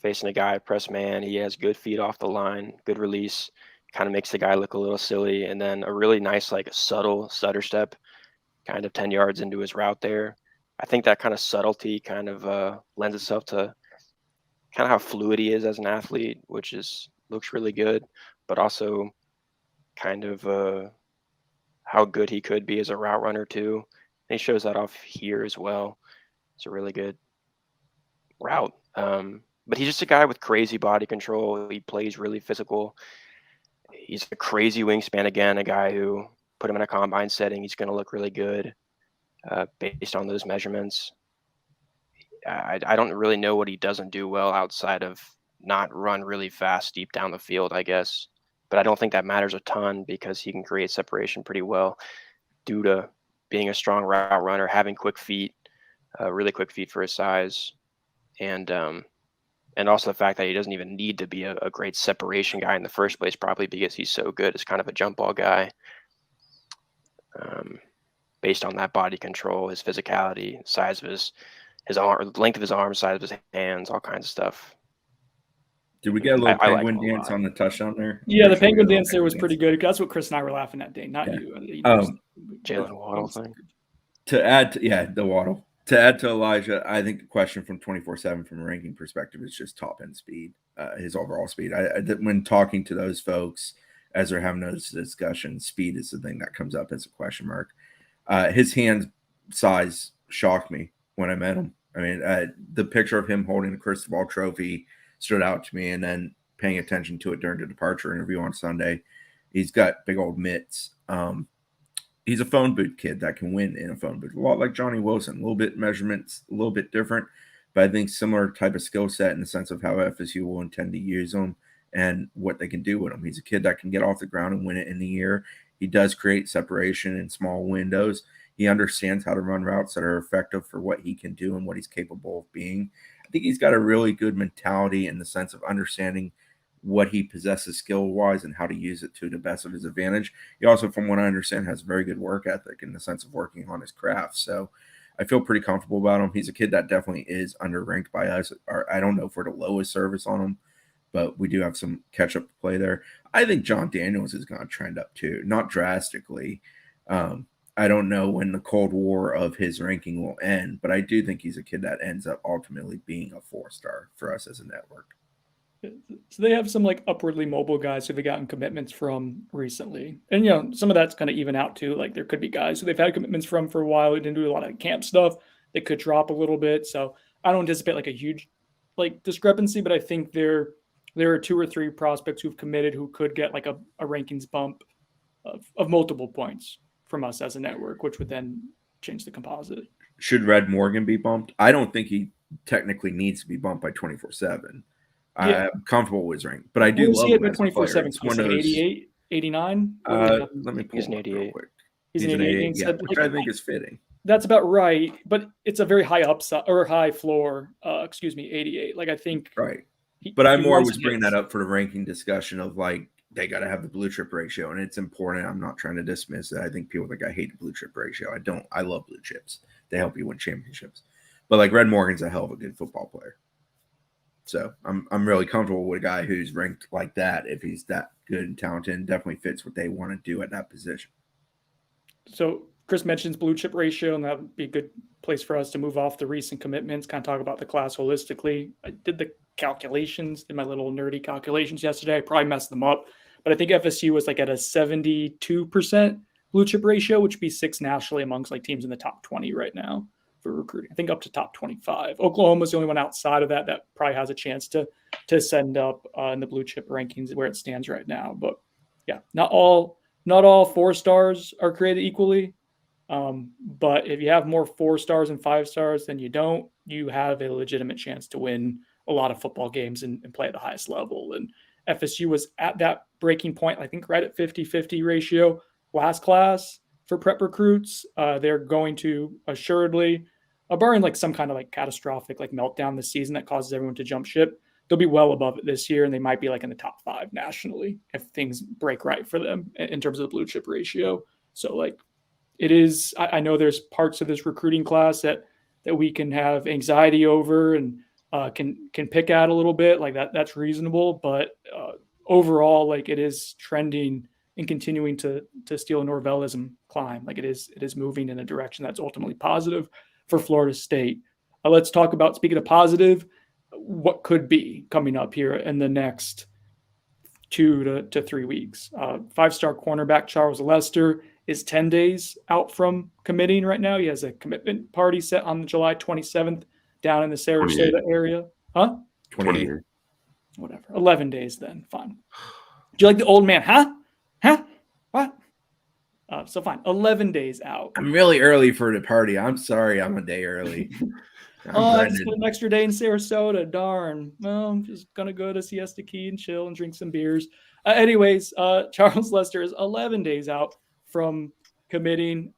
facing a guy press man. He has good feet off the line, good release, kind of makes the guy look a little silly, and then a really nice, like, subtle stutter step, kind of 10 yards into his route there. I think that kind of subtlety kind of lends itself to kind of how fluid he is as an athlete, which looks really good, but also kind of how good he could be as a route runner too. And he shows that off here as well. It's a really good route. But he's just a guy with crazy body control. He plays really physical. He's a crazy wingspan again, a guy who put him in a combine setting, he's going to look really good based on those measurements. I don't really know what he doesn't do well outside of not run really fast deep down the field, I guess. But I don't think that matters a ton because he can create separation pretty well due to being a strong route runner, having quick feet, really quick feet for his size. And also the fact that he doesn't even need to be a great separation guy in the first place, probably because he's so good as kind of a jump ball guy. based on that body control, his physicality, size of his arm, length of his arms, size of his hands, all kinds of stuff. Did we get a little I like penguin him a dance lot. on the touchdown there? Yeah, the Pretty sure we penguin got a little dance there was penguin pretty dance. good. That's what Chris and I were laughing at, Dane, not Yeah. you. Jalen Waddle thing. To add to, the Waddle. To add to Elijah, I think the question from 24/7 from a ranking perspective is just top end speed, his overall speed. When talking to those folks as they're having those discussions, speed is the thing that comes up as a question mark. His hand size shocked me when I met him. I mean, the picture of him holding the Crystal Ball trophy stood out to me, and then paying attention to it during the departure interview on Sunday. He's got big old mitts. He's a phone booth kid that can win in a phone booth. A lot like Johnny Wilson, a little bit measurements, a little bit different, but I think similar type of skill set in the sense of how FSU will intend to use him and what they can do with him. He's a kid that can get off the ground and win it in the air. He does create separation in small windows. He understands how to run routes that are effective for what he can do and what he's capable of being. I think he's got a really good mentality in the sense of understanding what he possesses skill-wise and how to use it to the best of his advantage. He also, from what I understand, has very good work ethic in the sense of working on his craft. So I feel pretty comfortable about him. He's a kid that definitely is underranked by us. I don't know if we're the lowest service on him, but we do have some catch-up to play there. I think John Daniels is going to trend up too, not drastically. I don't know when the Cold War of his ranking will end, but I do think he's a kid that ends up ultimately being a 4-star for us as a network. So they have some like upwardly mobile guys who they've gotten commitments from recently. And, some of that's going to even out too. Like there could be guys who they've had commitments from for a while who didn't do a lot of camp stuff. They could drop a little bit. So I don't anticipate like a huge like discrepancy, but I think there are 2 or 3 prospects who've committed who could get like a rankings bump of multiple points from us as a network, which would then change the composite. Should Red Morgan be bumped? I don't think he technically needs to be bumped by 24/7. Yeah. I'm comfortable with his rank, but I do Where's love he him at as a player. 24/7? It's one Like of those. 88, 89? Let me pull He's an him up real 88. quick. He's an 88. Yeah, which I think is fitting. That's about right, but it's a very high upside or high floor. 88. Like I think. Right. But I more was bringing that up for the ranking discussion of like they got to have the blue chip ratio, and it's important. I'm not trying to dismiss it. I think people think I hate the blue chip ratio. I don't. I love blue chips. They help you win championships. But like Red Morgan's a hell of a good football player. So I'm really comfortable with a guy who's ranked like that. If he's that good and talented, and definitely fits what they want to do at that position. So Chris mentions blue chip ratio, and that would be a good place for us to move off the recent commitments, kind of talk about the class holistically. I did the calculations, did my little nerdy calculations yesterday. I probably messed them up, but I think FSU was like at a 72% blue chip ratio, which would be 6th nationally amongst like teams in the top 20 right now for recruiting. I think up to top 25. Oklahoma's the only one outside of that probably has a chance to send up in the blue chip rankings where it stands right now. But yeah, not all 4 stars are created equally. But if you have more 4 stars and 5 stars than you don't, you have a legitimate chance to win a lot of football games and play at the highest level. And FSU was at that breaking point, I think right at 50-50 ratio last class for prep recruits. They're going to assuredly, barring like some kind of like catastrophic like meltdown this season that causes everyone to jump ship, they'll be well above it this year, and they might be like in the top 5 nationally if things break right for them in terms of the blue chip ratio. So like it is, I know there's parts of this recruiting class that we can have anxiety over and can pick at a little bit, like that's reasonable, but overall, like it is trending and continuing to steal Norvellism climb. Like it is moving in a direction that's ultimately positive for Florida State. Let's talk about, speaking of positive, what could be coming up here in the next 2 to 3 weeks. 5-star cornerback Charles Lester is 10 days out from committing right now. He has a commitment party set on July 27th down in the Sarasota area. Huh? 28. Whatever. 11 days then. Fine. Do you like the old man? Huh? What? So fine. 11 days out. I'm really early for the party. I'm sorry. I'm a day early. I just spent an extra day in Sarasota. Darn. Well, I'm just going to go to Siesta Key and chill and drink some beers. Anyways, Charles Lester is 11 days out from committing.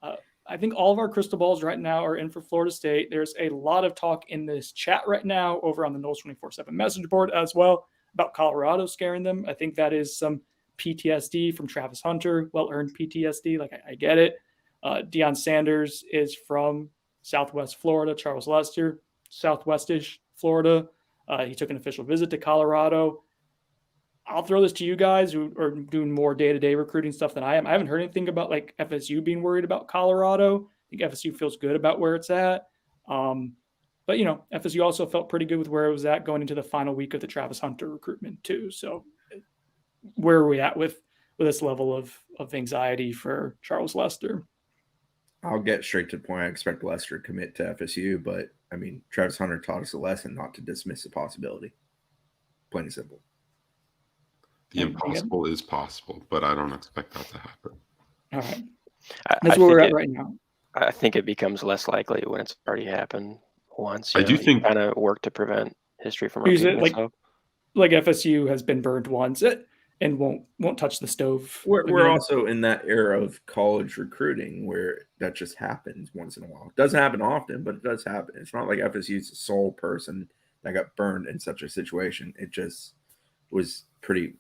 I think all of our crystal balls right now are in for Florida State. There's a lot of talk in this chat right now over on the Knowles 24/7 message board as well about Colorado scaring them. I think that is some PTSD from Travis Hunter, well-earned PTSD. Like I get it. Deion Sanders is from Southwest Florida, Charles Lester, Southwestish Florida. He took an official visit to Colorado. I'll throw this to you guys who are doing more day-to-day recruiting stuff than I am. I haven't heard anything about like FSU being worried about Colorado. I think FSU feels good about where it's at. But, FSU also felt pretty good with where it was at going into the final week of the Travis Hunter recruitment too. So where are we at with this level of anxiety for Charles Lester? I'll get straight to the point. I expect Lester to commit to FSU, but I mean, Travis Hunter taught us a lesson not to dismiss the possibility. Plain and simple. The impossible is possible, but I don't expect that to happen. All right. That's where we're at right now. I think it becomes less likely when it's already happened once. I do think kind of work to prevent history from repeating itself. Like FSU has been burned once and won't touch the stove. We're also in that era of college recruiting where that just happens once in a while. It doesn't happen often, but it does happen. It's not like FSU's the sole person that got burned in such a situation. It just was pretty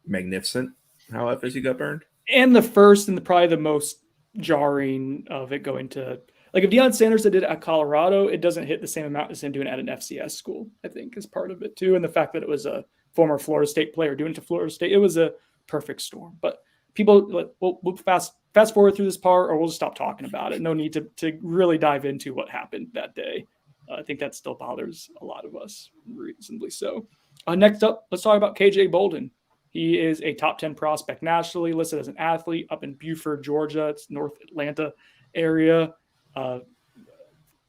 magnificent how FSU got burned. And the first and probably the most jarring of it going to, like if Deion Sanders did it at Colorado, it doesn't hit the same amount as him doing it at an FCS school, I think is part of it too. And the fact that it was a former Florida State player doing it to Florida State, it was a perfect storm. But people, we'll fast forward through this part or we'll just stop talking about it. No need to really dive into what happened that day. I think that still bothers a lot of us, reasonably so. Next up, let's talk about KJ Bolden. He is a top 10 prospect nationally, listed as an athlete up in Buford, Georgia. It's North Atlanta area.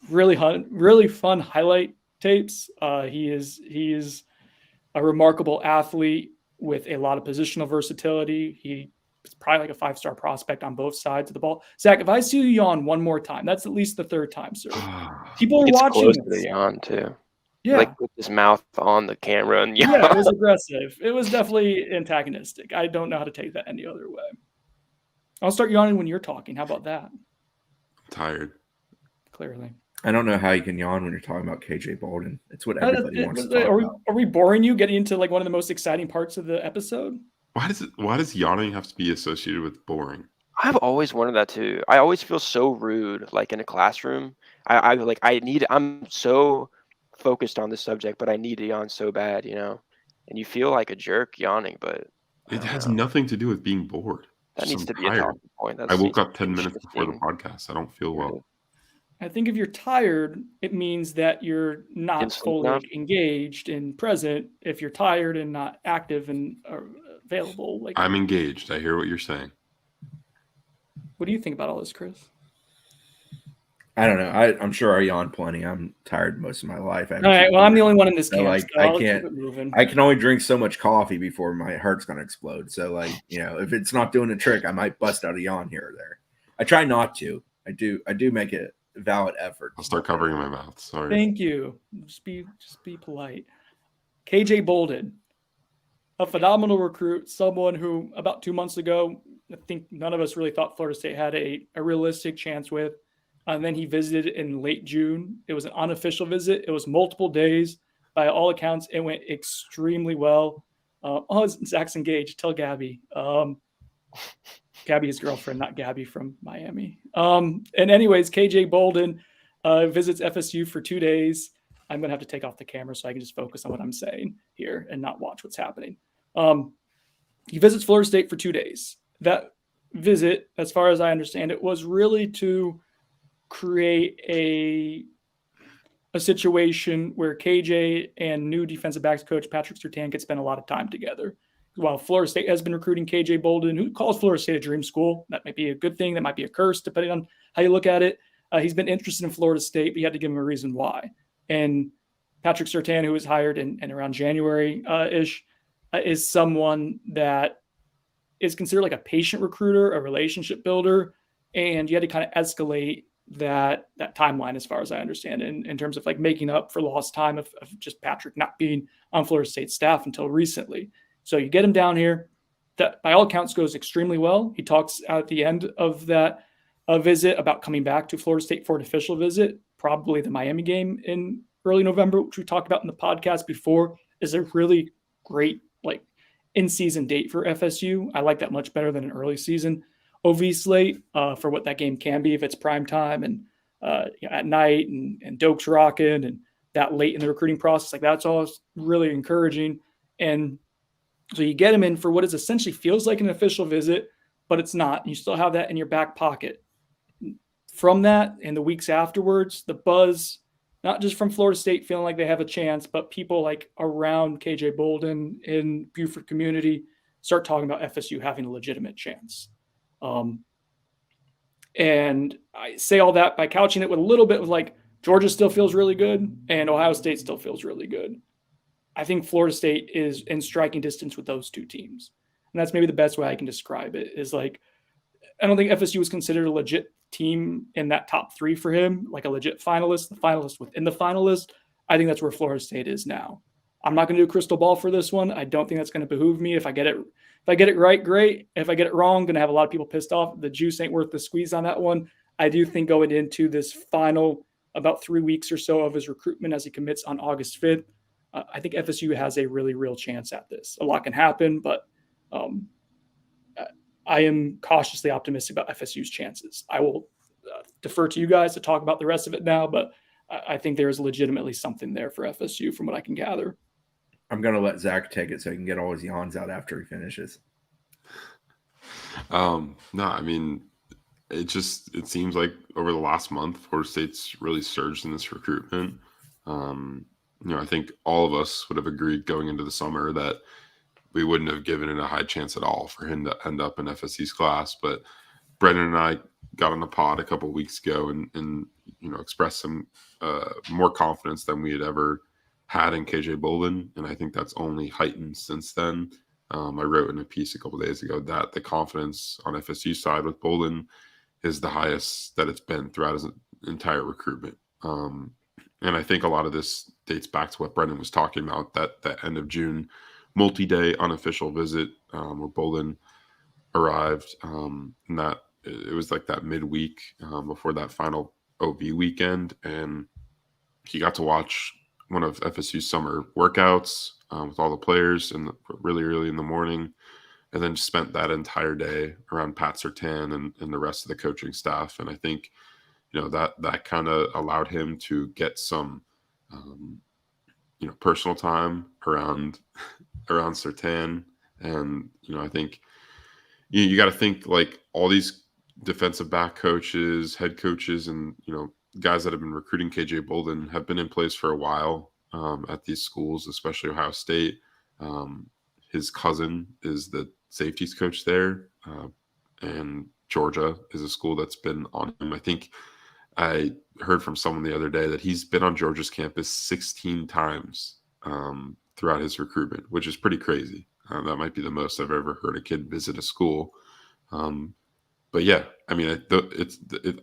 Really fun highlight tapes. He is a remarkable athlete with a lot of positional versatility. He is probably like a 5-star prospect on both sides of the ball. Zach, if I see you yawn one more time, that's at least the third time, sir. People are watching. Close to the yawn too. Yeah. Like with his mouth on the camera and yeah, it was aggressive. It was definitely antagonistic. I don't know how to take that any other way. I'll start yawning when you're talking. How about that? I'm tired. Clearly. I don't know how you can yawn when you're talking about KJ Bolden. It's what everybody wants to talk about. Are we boring you getting into like one of the most exciting parts of the episode? Why does yawning have to be associated with boring? I've always wondered that too. I always feel so rude, like in a classroom. I'm so focused on this subject, but I need to yawn so bad, and you feel like a jerk yawning, but it has nothing to do with being bored. That needs to be a talking point. I woke up 10 minutes before the podcast. I don't feel well. I think if you're tired, it means that you're not fully engaged and present. If you're tired and not active and available, like I'm engaged. I hear what you're saying. What do you think about all this, Chris? I don't know. I'm sure I yawn plenty. I'm tired most of my life. All right. Well, I'm the only one in this camp. I can only drink so much coffee before my heart's going to explode. So, if it's not doing a trick, I might bust out a yawn here or there. I try not to. I do make a valid effort. I'll start covering my mouth. Sorry. Thank you. Just be polite. KJ Bolden, a phenomenal recruit, someone who about 2 months ago, I think none of us really thought Florida State had a realistic chance with. And then he visited in late June. It was an unofficial visit. It was multiple days. By all accounts, it went extremely well. Zach's engaged. Tell Gabby. Gabby, his girlfriend, not Gabby from Miami. And anyways, KJ Bolden visits FSU for 2 days. I'm going to have to take off the camera so I can just focus on what I'm saying here and not watch what's happening. He visits Florida State for 2 days. That visit, as far as I understand it, was really to create a situation where KJ and new defensive backs coach Patrick Surtain could spend a lot of time together. While Florida State has been recruiting KJ Bolden, who calls Florida State a dream school. That might be a good thing. That might be a curse, depending on how you look at it. He's been interested in Florida State, but you had to give him a reason why. And Patrick Surtain, who was hired in around January-ish, is someone that is considered like a patient recruiter, a relationship builder, and you had to kind of escalate that timeline, as far as I understand, in terms of like making up for lost time of just Patrick not being on Florida State staff until recently. So you get him down here. That by all accounts goes extremely well. He talks at the end of that visit about coming back to Florida State for an official visit, probably the Miami game in early November, which we talked about in the podcast before, is a really great like in-season date for FSU. I like that much better than an early season. OV slate for what that game can be if it's prime time and at night and Doak's rocking and that late in the recruiting process. Like that's all really encouraging. And so you get him in for what is essentially feels like an official visit, but it's not. You still have that in your back pocket. From that and the weeks afterwards, the buzz, not just from Florida State feeling like they have a chance, but people like around KJ Bolden in Buford community start talking about FSU having a legitimate chance. And I say all that by couching it with a little bit of like Georgia still feels really good and Ohio State still feels really good. I think Florida State is in striking distance with those two teams. And that's maybe the best way I can describe it is like, I don't think FSU was considered a legit team in that top 3 for him, like a legit finalist, the finalist within the finalist. I think that's where Florida State is now. I'm not going to do a crystal ball for this one. I don't think that's going to behoove me. If I get it right, great. If I get it wrong, I'm going to have a lot of people pissed off. The juice ain't worth the squeeze on that one. I do think going into this final about 3 weeks or so of his recruitment as he commits on August 5th, I think FSU has a really real chance at this. A lot can happen, but I am cautiously optimistic about FSU's chances. I will defer to you guys to talk about the rest of it now, but I think there is legitimately something there for FSU from what I can gather. I'm going to let Zach take it so he can get all his yawns out after he finishes. No, I mean, it seems like over the last month, Florida State's really surged in this recruitment. I think all of us would have agreed going into the summer that we wouldn't have given it a high chance at all for him to end up in FSU's class. But Brendan and I got on the pod a couple of weeks ago and expressed some more confidence than we had ever had in KJ Bolden. And I think that's only heightened since then. I wrote in a piece a couple of days ago that the confidence on FSU side with Bolden is the highest that it's been throughout his entire recruitment. And I think a lot of this dates back to what Brendan was talking about, that end of June multi-day unofficial visit where Bolden arrived. And that it was like that midweek before that final OV weekend. And he got to watch one of FSU's summer workouts with all the players really early in the morning, and then spent that entire day around Pat Surtain and the rest of the coaching staff. And I think, that kind of allowed him to get some, personal time around Surtain. And, I think you got to think like all these defensive back coaches, head coaches, and, guys that have been recruiting KJ Bolden have been in place for a while at these schools, especially Ohio State. His cousin is the safeties coach there, and Georgia is a school that's been on him. I think I heard from someone the other day that he's been on Georgia's campus 16 times throughout his recruitment, which is pretty crazy. That might be the most I've ever heard a kid visit a school. But yeah, I mean,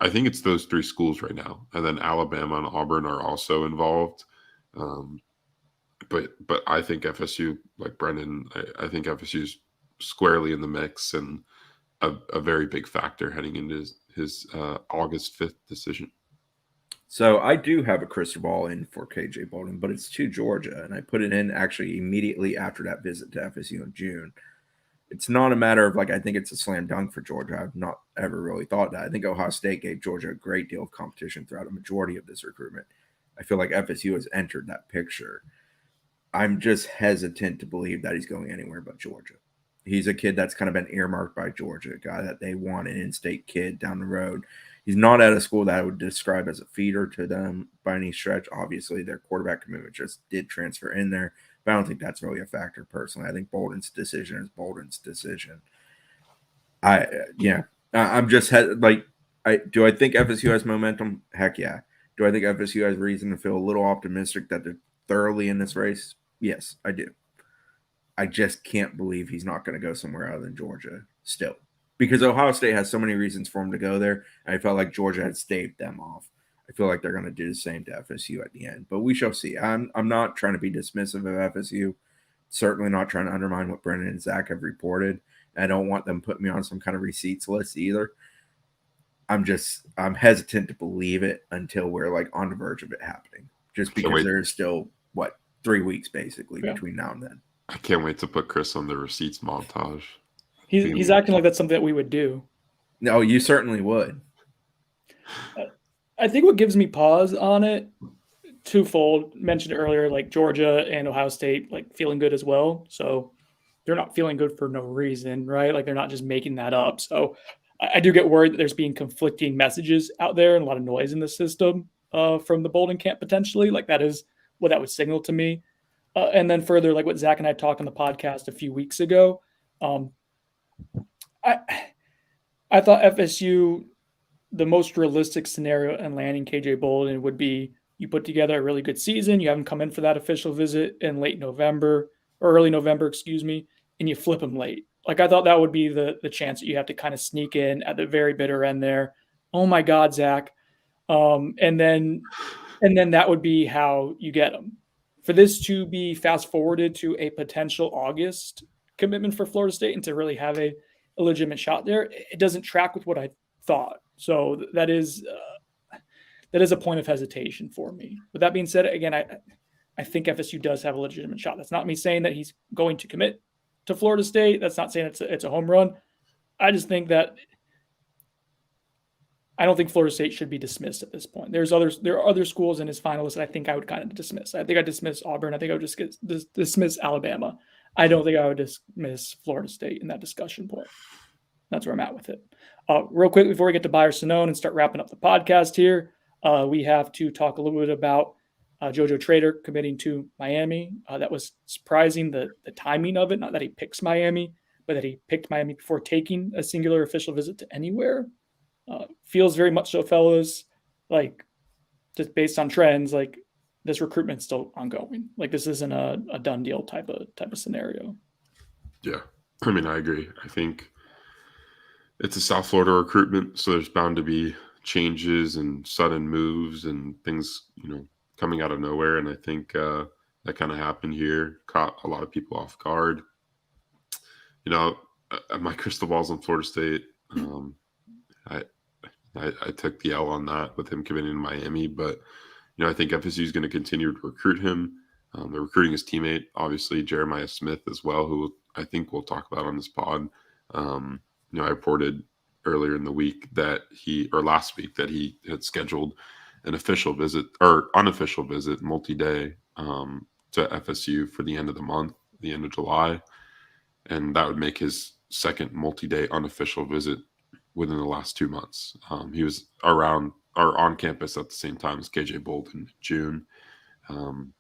I think it's those 3 schools right now, and then Alabama and Auburn are also involved. But I think FSU, like Brendan, I think FSU's squarely in the mix and a very big factor heading into his August 5th decision. So I do have a crystal ball in for KJ Bolden, but it's to Georgia, and I put it in actually immediately after that visit to FSU in June. It's not a matter of I think it's a slam dunk for Georgia. I've not ever really thought that. I think Ohio State gave Georgia a great deal of competition throughout a majority of this recruitment. I feel like FSU has entered that picture. I'm just hesitant to believe that he's going anywhere but Georgia. He's a kid that's kind of been earmarked by Georgia, a guy that they want, an in-state kid down the road. He's not at a school that I would describe as a feeder to them by any stretch. Obviously, their quarterback commitment just did transfer in there, but I don't think that's really a factor personally. I think Bolden's decision is Bolden's decision. I'm just do I think FSU has momentum? Heck yeah. Do I think FSU has reason to feel a little optimistic that they're thoroughly in this race? Yes, I do. I just can't believe he's not going to go somewhere other than Georgia still, because Ohio State has so many reasons for him to go there. And I felt like Georgia had staved them off. I feel like they're going to do the same to FSU at the end, but we shall see. I'm not trying to be dismissive of FSU. Certainly not trying to undermine what Brendan and Zach have reported. I don't want them putting me on some kind of receipts list either. I'm hesitant to believe it until we're on the verge of it happening, just because there's still 3 weeks basically between now and then. I can't wait to put Chris on the receipts montage. He's acting like that's something that we would do. No, you certainly would. I think what gives me pause on it, twofold. Mentioned earlier, like Georgia and Ohio State, like feeling good as well. So they're not feeling good for no reason, right? Like they're not just making that up. So I do get worried that there's being conflicting messages out there and a lot of noise in the system from the Bolden camp potentially. Like that is what that would signal to me. And then further, like what Zach and I talked on the podcast a few weeks ago, um, I I thought FSU, the most realistic scenario in landing KJ Bolden would be you put together a really good season, you have him come in for that official visit in late November or early November, excuse me, and you flip him late. Like I thought that would be the chance that you have to kind of sneak in at the very bitter end there. Oh my God, Zach. And then that would be how you get him. For this to be fast forwarded to a potential August commitment for Florida State and to really have a legitimate shot there, it doesn't track with what I thought. So that is a point of hesitation for me. With that being said, again, I think FSU does have a legitimate shot. That's not me saying that he's going to commit to Florida State. That's not saying it's a home run. I just think that I don't think Florida State should be dismissed at this point. There are other schools in his finalists that I think I would kind of dismiss. I think I dismiss Auburn. I think I would just dismiss Alabama. I don't think I would dismiss Florida State in that discussion point. That's where I'm at with it. Real quick, before we get to Buyer Sonnone and start wrapping up the podcast here, we have to talk a little bit about JoJo Trader committing to Miami. That was surprising, the timing of it. Not that he picks Miami, but that he picked Miami before taking a singular official visit to anywhere. Feels very much so, fellas, like just based on trends, like this recruitment's still ongoing. Like this isn't a done deal type of scenario. Yeah, I mean, I agree. I think it's a South Florida recruitment, so there's bound to be changes and sudden moves and things, coming out of nowhere. And I think that kind of happened here, caught a lot of people off guard. My crystal ball's on Florida State. I took the L on that with him committing to Miami, but I think FSU is going to continue to recruit him. They're recruiting his teammate, obviously Jeremiah Smith as well, who I think we'll talk about on this pod. I reported earlier in the week last week that he had scheduled an official visit or unofficial visit, multi-day, to FSU for the end of the month, the end of July, and that would make his second multi-day unofficial visit within the last 2 months. He was around or on campus at the same time as KJ Bolden in June. And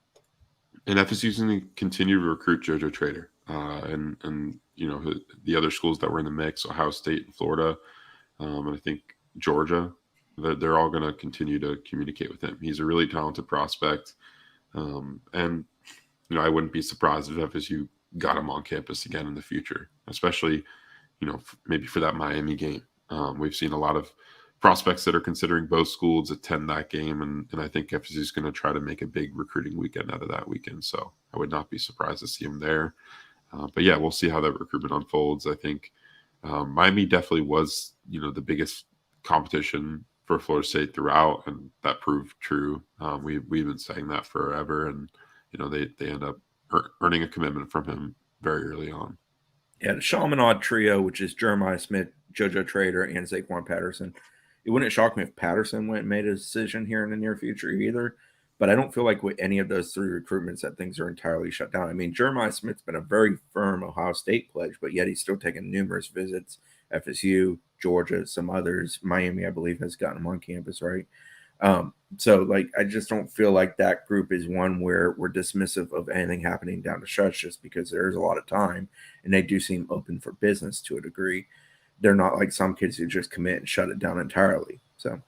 FSU is going to continue to recruit JoJo Trader and the other schools that were in the mix, Ohio State and Florida, and I think Georgia, they're all going to continue to communicate with him. He's a really talented prospect. And I wouldn't be surprised if FSU got him on campus again in the future, especially, maybe for that Miami game. We've seen a lot of prospects that are considering both schools attend that game, and I think FSU is going to try to make a big recruiting weekend out of that weekend. So I would not be surprised to see him there. But yeah, we'll see how that recruitment unfolds. I think Miami definitely was, the biggest competition for Florida State throughout, and that proved true. We've been saying that forever, and they end up earning a commitment from him very early on. Yeah, the Chaminade trio, which is Jeremiah Smith, JoJo Trader, and Zaquan Patterson. It wouldn't shock me if Patterson went and made a decision here in the near future either. But I don't feel like with any of those three recruitments that things are entirely shut down. I mean, Jeremiah Smith's been a very firm Ohio State pledge, but yet he's still taken numerous visits. FSU, Georgia, some others. Miami, I believe, has gotten him on campus, right? So, I just don't feel like that group is one where we're dismissive of anything happening down the stretch just because there's a lot of time, and they do seem open for business to a degree. They're not like some kids who just commit and shut it down entirely. So,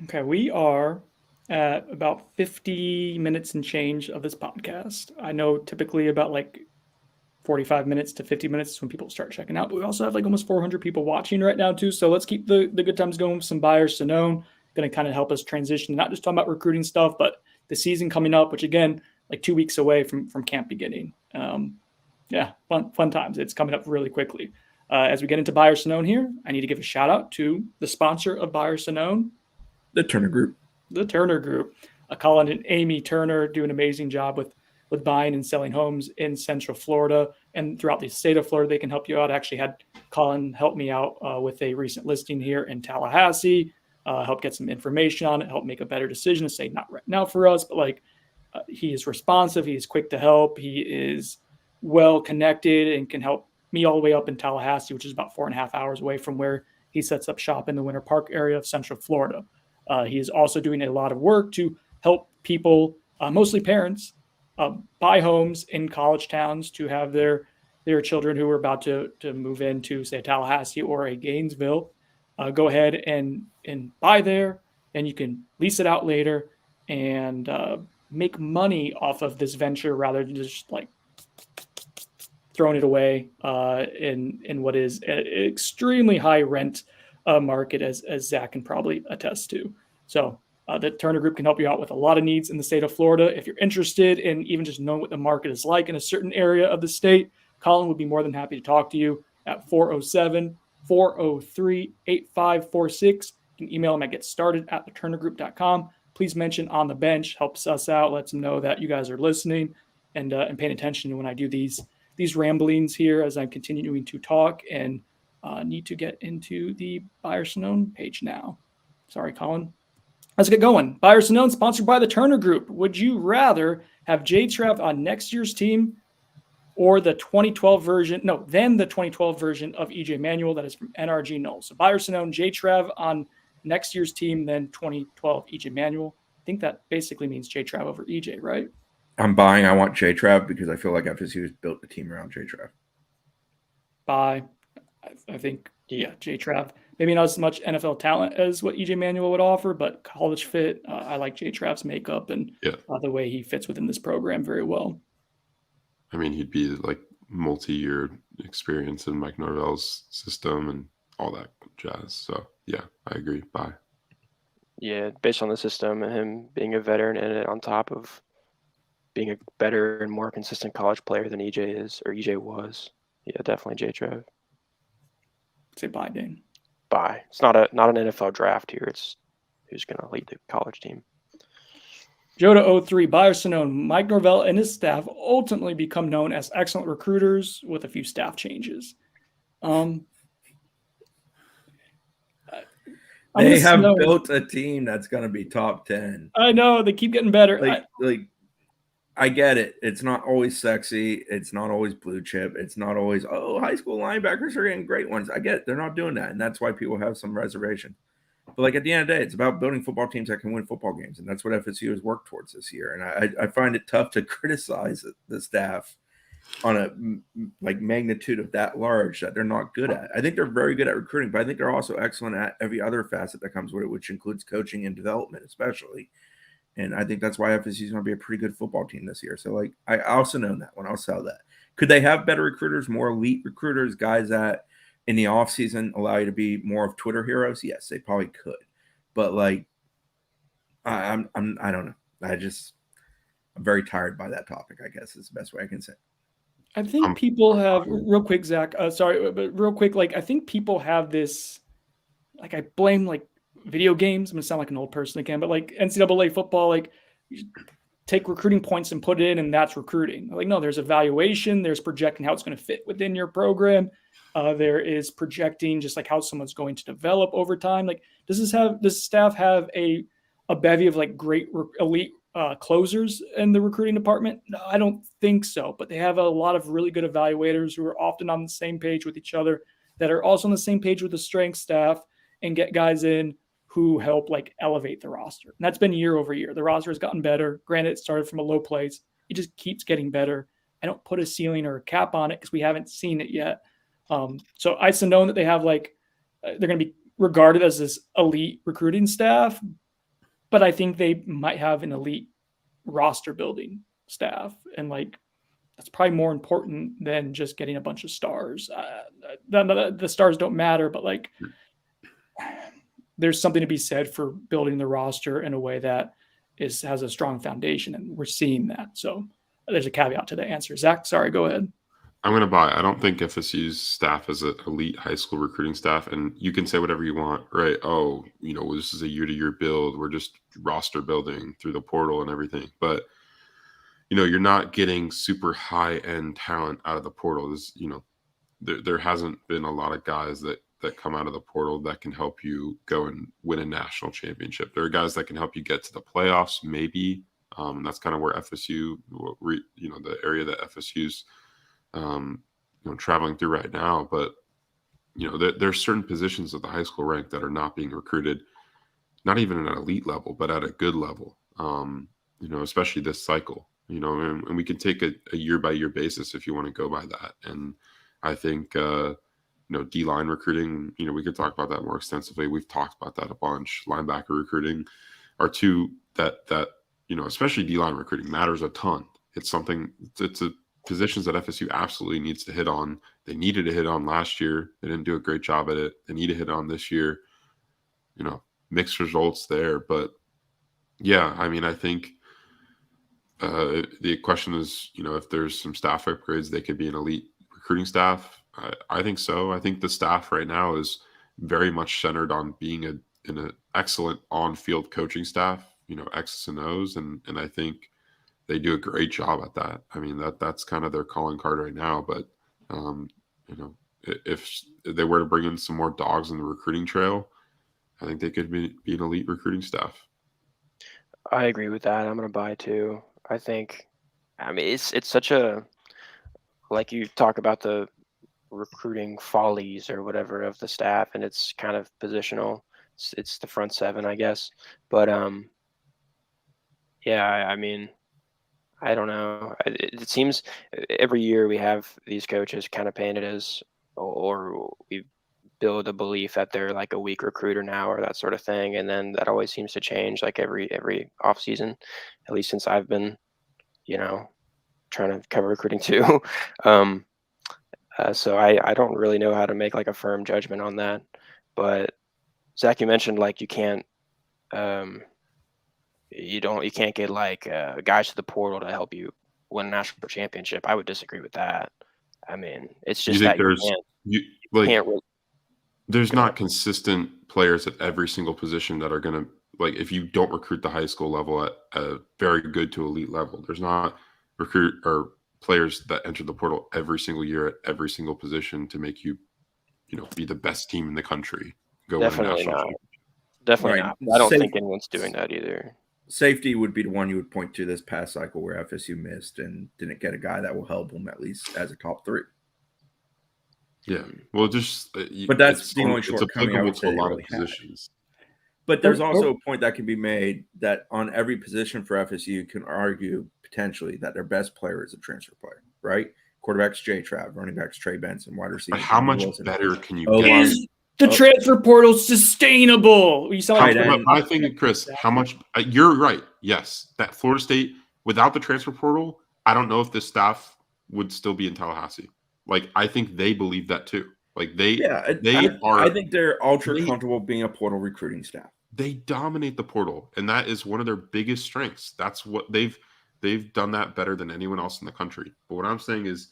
okay, we are at about 50 minutes and change of this podcast. I know typically about 45 minutes to 50 minutes is when people start checking out, but we also have almost 400 people watching right now too. So let's keep the good times going with some Buyers Sonnone. Going to kind of help us transition, not just talking about recruiting stuff, but the season coming up, which again, 2 weeks away from camp beginning. Yeah, fun times. It's coming up really quickly. As we get into Buyers Sonnone here, I need to give a shout out to the sponsor of Buyers Sonnone, the Turner Group. The Turner Group. Colin and Amy Turner do an amazing job with buying and selling homes in Central Florida and throughout the state of Florida. They can help you out. I actually had Colin helped me out with a recent listing here in Tallahassee, help get some information on it, help make a better decision to say not right now for us, but like he is responsive, he is quick to help, he is well connected and can help me all the way up in Tallahassee, which is about 4.5 hours away from where he sets up shop in the Winter Park area of Central Florida. He is also doing a lot of work to help people, mostly parents, buy homes in college towns to have their children who are about to move into, say, Tallahassee or a Gainesville, go ahead and buy there, and you can lease it out later and make money off of this venture rather than just like throwing it away in what is an extremely high rent market, as Zach can probably attest to. So the Turner Group can help you out with a lot of needs in the state of Florida. If you're interested in even just knowing what the market is like in a certain area of the state, Colin would be more than happy to talk to you at 407-403-8546. You can email him at getstarted@theturnergroup.com. Please mention On the Bench. Helps us out, lets them know that you guys are listening and paying attention when I do these ramblings here as I'm continuing to talk and need to get into the Buyer Sonnone page now. Sorry, Colin. Let's get going. Buyer Sonnone, sponsored by the Turner Group. Would you rather have J-Trav on next year's team or the 2012 version? No, then the 2012 version of EJ Manuel that is from NRG Knowles. So Buyer Sonnone, J-Trav on next year's team, then 2012 EJ Manuel. I think that basically means J-Trav over EJ, right? I'm buying. I want J-Trav because I feel like FSU has built the team around J-Trav. Buy. I think, yeah, J-Trav. Maybe not as much NFL talent as what EJ Manuel would offer, but college fit. I like J-Trav's makeup and the way he fits within this program very well. I mean, he'd be like multi-year experience in Mike Norvell's system and all that jazz. So, yeah, I agree. Bye. Yeah, based on the system and him being a veteran in it on top of being a better and more consistent college player than EJ is, or EJ was. Yeah, definitely J-Trav. Say bye, Dane. Bye. It's not an NFL draft here. It's who's going to lead the college team. Joda03, Buyer Sonnone, Mike Norvell and his staff ultimately become known as excellent recruiters with a few staff changes. They have built a team that's going to be top 10. I know. They keep getting better. I get it. It's not always sexy. It's not always blue chip. It's not always, high school linebackers are getting great ones. I get it. They're not doing that. And that's why people have some reservation. But like at the end of the day, it's about building football teams that can win football games. And that's what FSU has worked towards this year. And I find it tough to criticize the staff on a magnitude of that large that they're not good at. I think they're very good at recruiting, but I think they're also excellent at every other facet that comes with it, which includes coaching and development, especially. And I think that's why FSU is going to be a pretty good football team this year. So, I also know that one. I'll sell that. Could they have better recruiters, more elite recruiters, guys that in the offseason allow you to be more of Twitter heroes? Yes, they probably could. But, I don't know. I'm very tired by that topic, I guess is the best way I can say. I think people have, real quick, Zach, sorry, but real quick, I think people have this, I blame, video games. I'm going to sound like an old person again, but NCAA football, you take recruiting points and put it in, and that's recruiting. No, there's evaluation. There's projecting how it's going to fit within your program. There is projecting just how someone's going to develop over time. Does this staff have a bevy of great elite closers in the recruiting department? No, I don't think so. But they have a lot of really good evaluators who are often on the same page with each other, that are also on the same page with the strength staff, and get guys in who help elevate the roster. And that's been year over year. The roster has gotten better. Granted, it started from a low place. It just keeps getting better. I don't put a ceiling or a cap on it because we haven't seen it yet. So I also know that they have they're going to be regarded as this elite recruiting staff, but I think they might have an elite roster building staff. And that's probably more important than just getting a bunch of stars. The stars don't matter, but there's something to be said for building the roster in a way that has a strong foundation, and we're seeing that. So there's a caveat to the answer. Zach, sorry, go ahead. I'm going to buy. I don't think FSU's staff is an elite high school recruiting staff, and you can say whatever you want, right? Oh, this is a year-to-year build. We're just roster building through the portal and everything. But, you're not getting super high-end talent out of the portal. This, there hasn't been a lot of guys that come out of the portal that can help you go and win a national championship. There are guys that can help you get to the playoffs, maybe. And that's kind of where FSU, the area that FSU's, traveling through right now. But, there's certain positions at the high school rank that are not being recruited, not even at an elite level, but at a good level, especially this cycle, and we can take a year by year basis if you want to go by that. And I think, D-line recruiting, we could talk about that more extensively. We've talked about that a bunch. Linebacker recruiting are two that especially D-line recruiting matters a ton. It's a positions that FSU absolutely needs to hit on. They needed to hit on last year. They didn't do a great job at it. They need to hit on this year. Mixed results there. But yeah, I mean, I think the question is, if there's some staff upgrades, they could be an elite recruiting staff. I think so. I think the staff right now is very much centered on being an excellent on-field coaching staff, X's and O's, and I think they do a great job at that. I mean, that's kind of their calling card right now. But if they were to bring in some more dogs in the recruiting trail, I think they could be an elite recruiting staff. I agree with that. I'm going to buy too. I mean, it's such a, like you talk about the recruiting follies or whatever of the staff, and it's kind of positional. It's the front seven, I guess. But yeah, I mean, I don't know. It seems every year we have these coaches kind of painted as, or we build a belief that they're like a weak recruiter now or that sort of thing, and then that always seems to change like every off season, at least since I've been, trying to cover recruiting too. So I don't really know how to make like a firm judgment on that. But Zach, you mentioned like you can't get like guys to the portal to help you win a national championship. I would disagree with that. I mean, it's just that there's not consistent players at every single position that are going to, like, if you don't recruit the high school level at a very good to elite level, there's not players that enter the portal every single year at every single position to make you, be the best team in the country. Definitely not. Definitely not. I don't think anyone's doing that either. Safety would be the one you would point to this past cycle where FSU missed and didn't get a guy that will help them at least as a top 3. Yeah, well, but that's the only shortcoming I would say to a lot of positions. But there's also a point that can be made that on every position for FSU, you can argue potentially that their best player is a transfer player, right? Quarterback's Jay Trav, running back's Trey Benson, wide receiver. But how much better can you get? Is the transfer portal sustainable? You sound like I think, Chris, how much? You're right. Yes, that Florida State without the transfer portal, I don't know if the staff would still be in Tallahassee. Like, I think they believe that too. Like I think they're ultra comfortable being a portal recruiting staff. They dominate the portal, and that is one of their biggest strengths. That's what they've done that better than anyone else in the country. But what I'm saying is,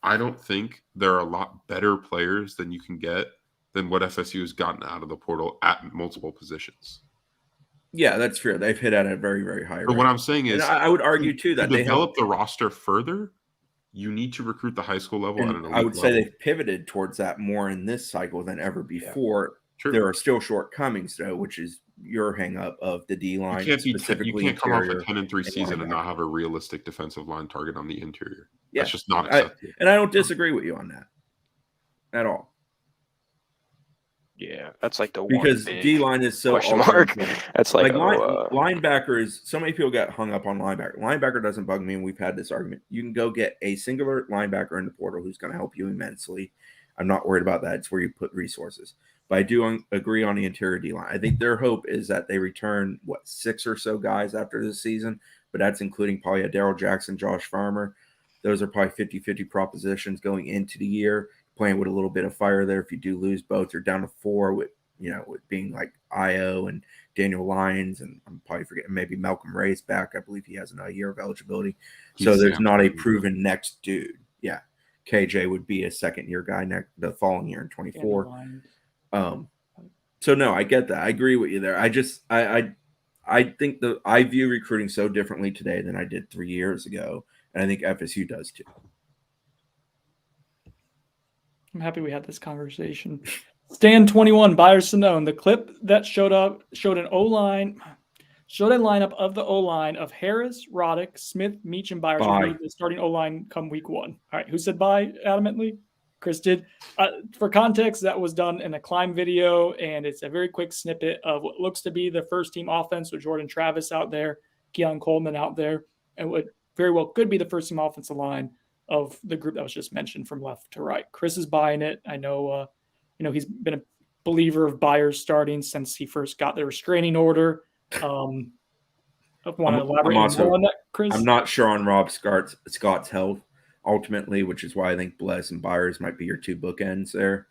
I don't think there are a lot better players than you can get than what FSU has gotten out of the portal at multiple positions. Yeah, that's fair. They've hit at a very, very high rate. But what I'm saying is, I would argue too that they develop the roster further. You need to recruit the high school level. And I would say they've pivoted towards that more in this cycle than ever before. Yeah, there are still shortcomings though, which is your hang up of the D line. You can't come off a 10-3 season and not have a realistic defensive line target on the interior. Yeah. That's just not acceptable. And I don't disagree with you on that at all. Yeah, that's like the because D line is so question mark. That's like linebackers. So many people get hung up on linebacker. Linebacker doesn't bug me, and we've had this argument. You can go get a singular linebacker in the portal who's going to help you immensely. I'm not worried about that. It's where you put resources. But I do agree on the interior D line. I think their hope is that they return 6 or so guys after this season, but that's including probably a Daryl Jackson, Josh Farmer. Those are probably 50-50 propositions going into the year. Playing with a little bit of fire there. If you do lose both, you're down to 4 with being like Io and Daniel Lyons, and I'm probably forgetting maybe Malcolm Ray's back. I believe he has another year of eligibility. So there's not a proven next dude. Yeah. KJ would be a second-year guy the following year in 24. So no, I get that. I agree with you there. I think I view recruiting so differently today than I did 3 years ago, and I think FSU does too. I'm happy we had this conversation. Stan 21, Byers Sonnone. The clip that showed a lineup of the O-line of Harris, Roddick, Smith, Meach, and Byers Bye. will be the starting O-line come week 1. All right, who said bye adamantly? Chris did. For context, that was done in a climb video, and it's a very quick snippet of what looks to be the first team offense with Jordan Travis out there, Keon Coleman out there, and what very well could be the first team offensive line of the group that was just mentioned from left to right. Chris is buying it. I know, he's been a believer of Byers starting since he first got the restraining order. I want to elaborate more on that, Chris? I'm not sure on Rob Scott's health ultimately, which is why I think Bless and Byers might be your 2 bookends there.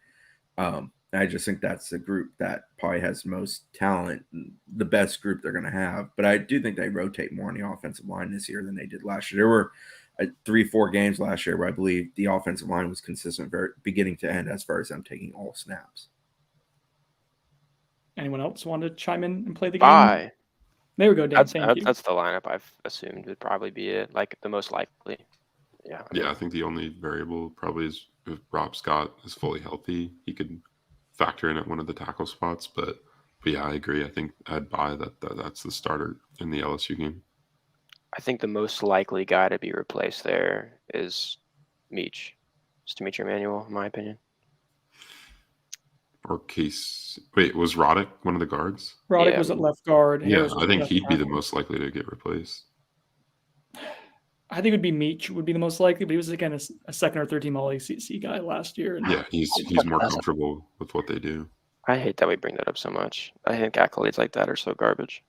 I just think that's the group that probably has most talent, the best group they're going to have. But I do think they rotate more on the offensive line this year than they did last year. There were 3-4 games last year where I believe the offensive line was consistent very beginning to end as far as them taking all snaps. Anyone else want to chime in and play the game? Bye. There we go, Dan. Thank you. That's the lineup I've assumed would probably be it, like the most likely. Yeah. I think the only variable probably is if Rob Scott is fully healthy, he could factor in at one of the tackle spots. But yeah, I agree. I think I'd buy that's the starter in the LSU game. I think the most likely guy to be replaced there is Meach. Just Demetri Emanuel, in my opinion. Or Case. Wait, was Roddick one of the guards? Roddick was at left guard. Yeah, Harris I think he'd be the tackle. most likely to get replaced. I think it would be Meach would be the most likely, but he was again a second or third team All ACC guy last year. And Yeah, he's more comfortable with what they do. I hate that we bring that up so much. I think accolades like that are so garbage.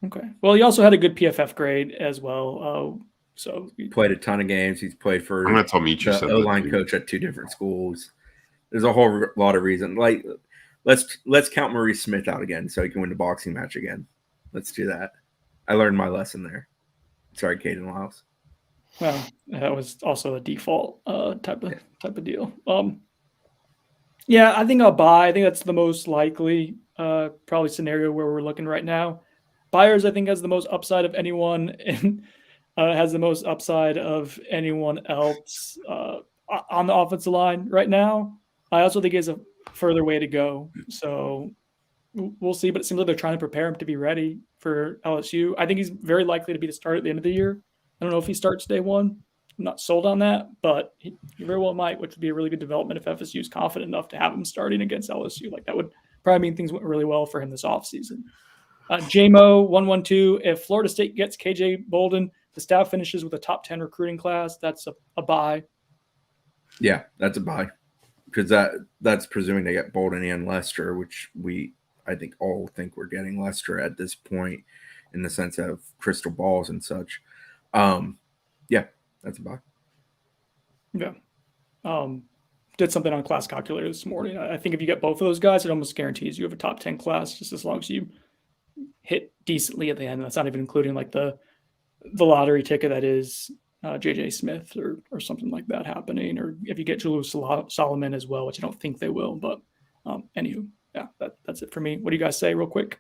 Okay. Well, he also had a good PFF grade as well. So he played a ton of games. He's played for I'm gonna tell Meach the O-line coach at 2 different schools. There's a whole lot of reasons. Like, let's count Maurice Smith out again so he can win the boxing match again. Let's do that. I learned my lesson there. Sorry, Caden Lyles. Well, that was also a default type of deal. Yeah, I think I'll buy. I think that's the most likely probably scenario where we're looking right now. Byers, I think, has the most upside of anyone, and has the most upside of anyone else on the offensive line right now. I also think he has a further way to go. So we'll see, but it seems like they're trying to prepare him to be ready for LSU. I think he's very likely to be the start at the end of the year. I don't know if he starts day 1. I'm not sold on that, but he very well might, which would be a really good development if FSU is confident enough to have him starting against LSU. Like, that would probably mean things went really well for him this offseason. JMO 112. If Florida State gets KJ Bolden, the staff finishes with a top 10 recruiting class. That's a buy. Yeah, that's a buy, because that's presuming they get Bolden and Lester, which I think all think we're getting Lester at this point in the sense of crystal balls and such. Yeah, that's a buy. Yeah. Did something on class calculator this morning. I think if you get both of those guys, it almost guarantees you have a top 10 class, just as long as you hit decently at the end. That's not even including like the lottery ticket that is JJ Smith or something like that happening, or if you get Julius Solomon as well, which I don't think they will. But anywho, yeah, that's it for me. What do you guys say real quick?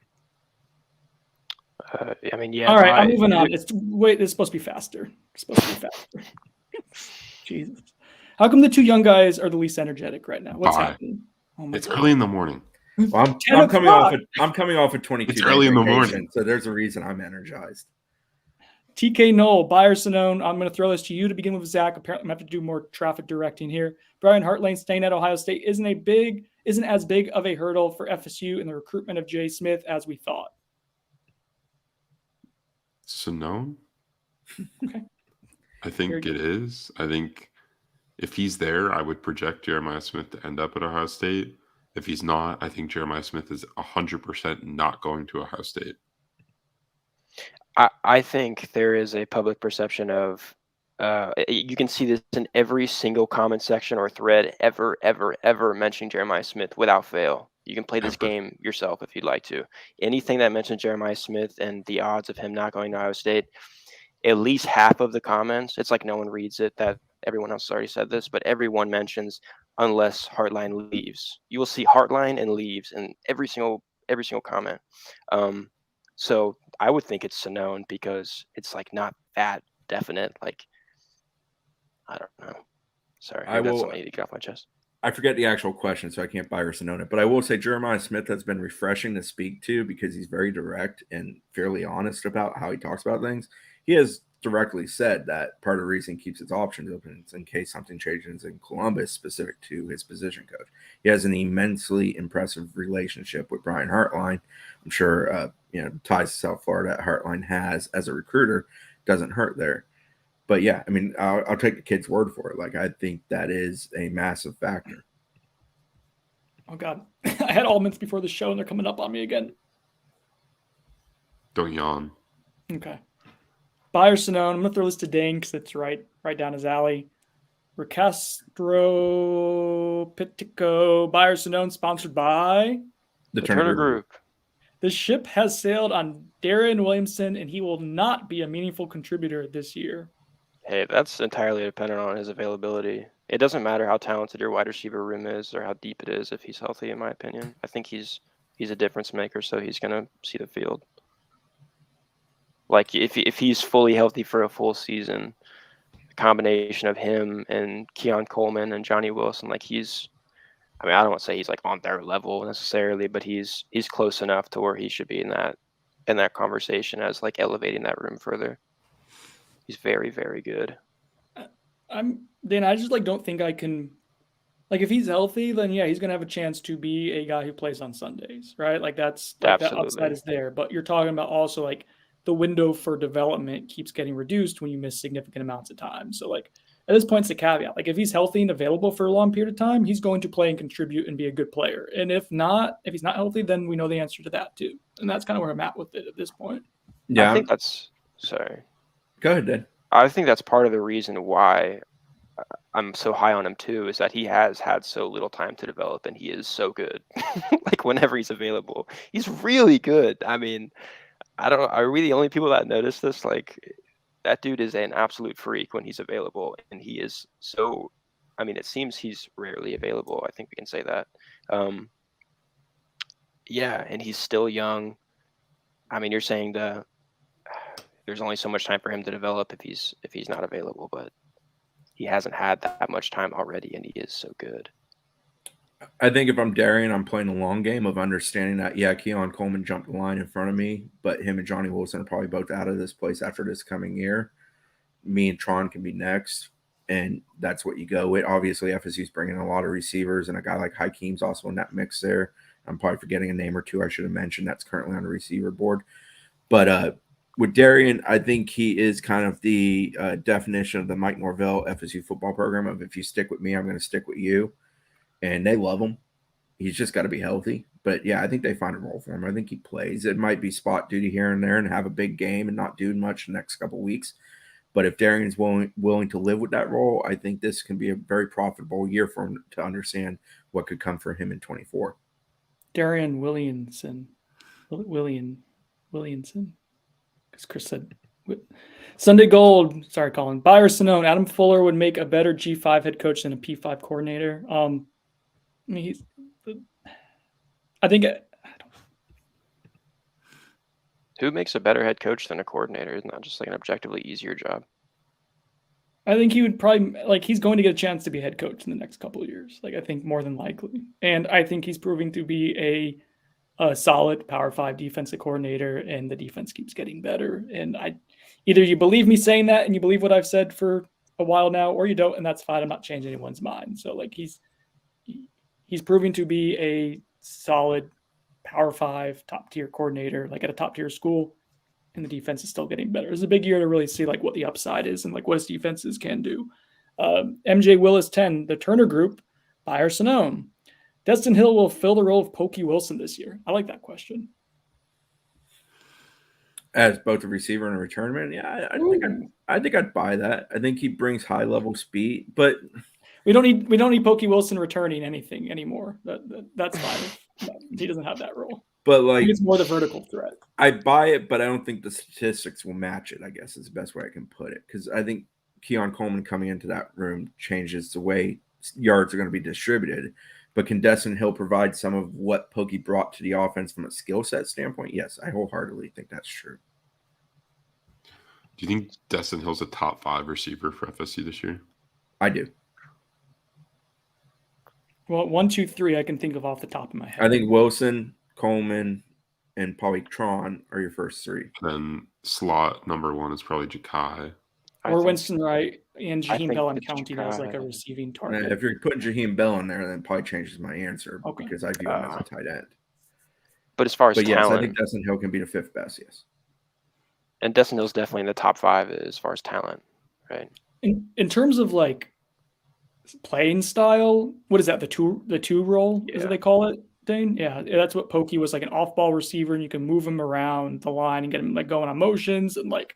I mean, yeah. All right, I'm moving on. It's supposed to be faster. Jesus. How come the 2 young guys are the least energetic right now? What's happening? Oh it's early in the morning. Well, I'm coming off of 22. It's early in the morning, so there's a reason I'm energized. TK Knoll, Byers Sonnone. I'm going to throw this to you to begin with, Zach. Apparently, I'm going to have to do more traffic directing here. Brian Hartline staying at Ohio State isn't as big of a hurdle for FSU in the recruitment of Jay Smith as we thought. Sonnone? Okay. I think it is. I think if he's there, I would project Jeremiah Smith to end up at Ohio State. If he's not, I think Jeremiah Smith is 100% not going to Ohio State. I think there is a public perception of you can see this in every single comment section or thread ever mentioning Jeremiah Smith without fail. You can play this game yourself if you'd like to. Anything that mentions Jeremiah Smith and the odds of him not going to Ohio State, at least half of the comments, it's like no one reads it, that everyone else has already said this, but everyone mentions unless Hartline leaves. You will see Hartline and leaves in every single comment. So I would think it's Sonnone because it's like not that definite. Like, I don't know. Sorry, that's something I need to get off my chest. I forget the actual question, so I can't buy or Sonnone. But I will say Jeremiah Smith has been refreshing to speak to because he's very direct and fairly honest about how he talks about things. He has directly said that part of the reason he keeps his options open is in case something changes in Columbus specific to his position coach. He has an immensely impressive relationship with Brian Hartline. I'm sure ties to South Florida that Hartline has as a recruiter doesn't hurt there. But yeah, I mean, I'll take the kid's word for it. Like, I think that is a massive factor. Oh God, I had almonds before the show, and they're coming up on me again. Don't yawn. Okay. Buyer Sonnone. I'm gonna throw this to Dane because it's right down his alley. Recastro Pitico. Buyer Sonnone, sponsored by The Turner Group. The ship has sailed on Darren Williamson, and he will not be a meaningful contributor this year. Hey, that's entirely dependent on his availability. It doesn't matter how talented your wide receiver room is or how deep it is if he's healthy, in my opinion. I think he's a difference maker, so he's going to see the field. Like, if he's fully healthy for a full season, the combination of him and Keon Coleman and Johnny Wilson, like I don't want to say he's like on their level necessarily, but he's close enough to where he should be in that conversation as like elevating that room further. He's very, very good. I just don't think I can. Like, if he's healthy, then yeah, he's gonna have a chance to be a guy who plays on Sundays, right? Like that upside is there. But you're talking about also like the window for development keeps getting reduced when you miss significant amounts of time. So like at this point, it's a caveat. Like if he's healthy and available for a long period of time, he's going to play and contribute and be a good player. And if he's not healthy, then we know the answer to that too. And that's kind of where I'm at with it at this point. Yeah, I think sorry. Go ahead, Dan. I think that's part of the reason why I'm so high on him too, is that he has had so little time to develop, and he is so good. Like whenever he's available, he's really good. I mean, are we the only people that notice this? Like, that dude is an absolute freak when he's available, and he is so. I mean, it seems he's rarely available. I think we can say that. Yeah, and he's still young. I mean, you're saying there's only so much time for him to develop if he's not available, but he hasn't had that much time already, and he is so good. I think if I'm Darian, I'm playing a long game of understanding that, yeah, Keon Coleman jumped the line in front of me, but him and Johnny Wilson are probably both out of this place after this coming year. Me and Tron can be next, and that's what you go with. Obviously, FSU's bringing a lot of receivers, and a guy like Hakeem's also in that mix there. I'm probably forgetting a name or two I should have mentioned that's currently on the receiver board. But with Darian, I think he is kind of the definition of the Mike Norvell FSU football program of if you stick with me, I'm going to stick with you. And they love him. He's just got to be healthy. But, yeah, I think they find a role for him. I think he plays. It might be spot duty here and there and have a big game and not do much the next couple of weeks. But if Darian's willing to live with that role, I think this can be a very profitable year for him to understand what could come for him in 24. Darian Williamson. Williamson. Because Chris said Sunday Gold. Sorry, Colin. Buyer Sonnone. Adam Fuller would make a better G5 head coach than a P5 coordinator. I mean, Who makes a better head coach than a coordinator? Isn't that just like an objectively easier job? I think he would probably he's going to get a chance to be head coach in the next couple of years. Like, I think more than likely. And I think he's proving to be a solid Power 5 defensive coordinator, and the defense keeps getting better. And either you believe me saying that and you believe what I've said for a while now, or you don't, and that's fine. I'm not changing anyone's mind. So like he's proving to be a solid Power 5 top tier coordinator, like at a top tier school, and the defense is still getting better. It's a big year to really see like what the upside is and like what his defenses can do. MJ Willis 10, the Turner Group, Buyer Sonnone. Destin Hill will fill the role of Pokey Wilson this year. I like that question. As both a receiver and a returnman, yeah, I think I'd buy that. I think he brings high level speed, but we don't need Pokey Wilson returning anything anymore. That's fine. He doesn't have that role. But like, it's more the vertical threat. I buy it, but I don't think the statistics will match it, I guess is the best way I can put it. Because I think Keon Coleman coming into that room changes the way yards are going to be distributed. But can Destin Hill provide some of what Pokey brought to the offense from a skill set standpoint? Yes, I wholeheartedly think that's true. Do you think Destin Hill's a top 5 receiver for FSU this year? I do. Well, 1, 2, 3 I can think of off the top of my head. I think Wilson, Coleman, and probably Tron are your first three. Then slot number 1 is probably Jakai. Or Winston Wright and I Jaheim think Bell I'm it's counting as like a Jakai. receiving target. If you're putting Jaheim Bell in there, then it probably changes my answer Okay. because I view him as a tight end. But as far as But yes, talent, I think Dustin Hill can be the fifth best. Yes. and Dustin Hill's definitely in the top 5 as far as talent, right? In terms of like playing style, what is that? The two role is Yeah. what they call it, Dane? Yeah, that's what Pokey was, like an off-ball receiver, and you can move him around the line and get him like going on motions and like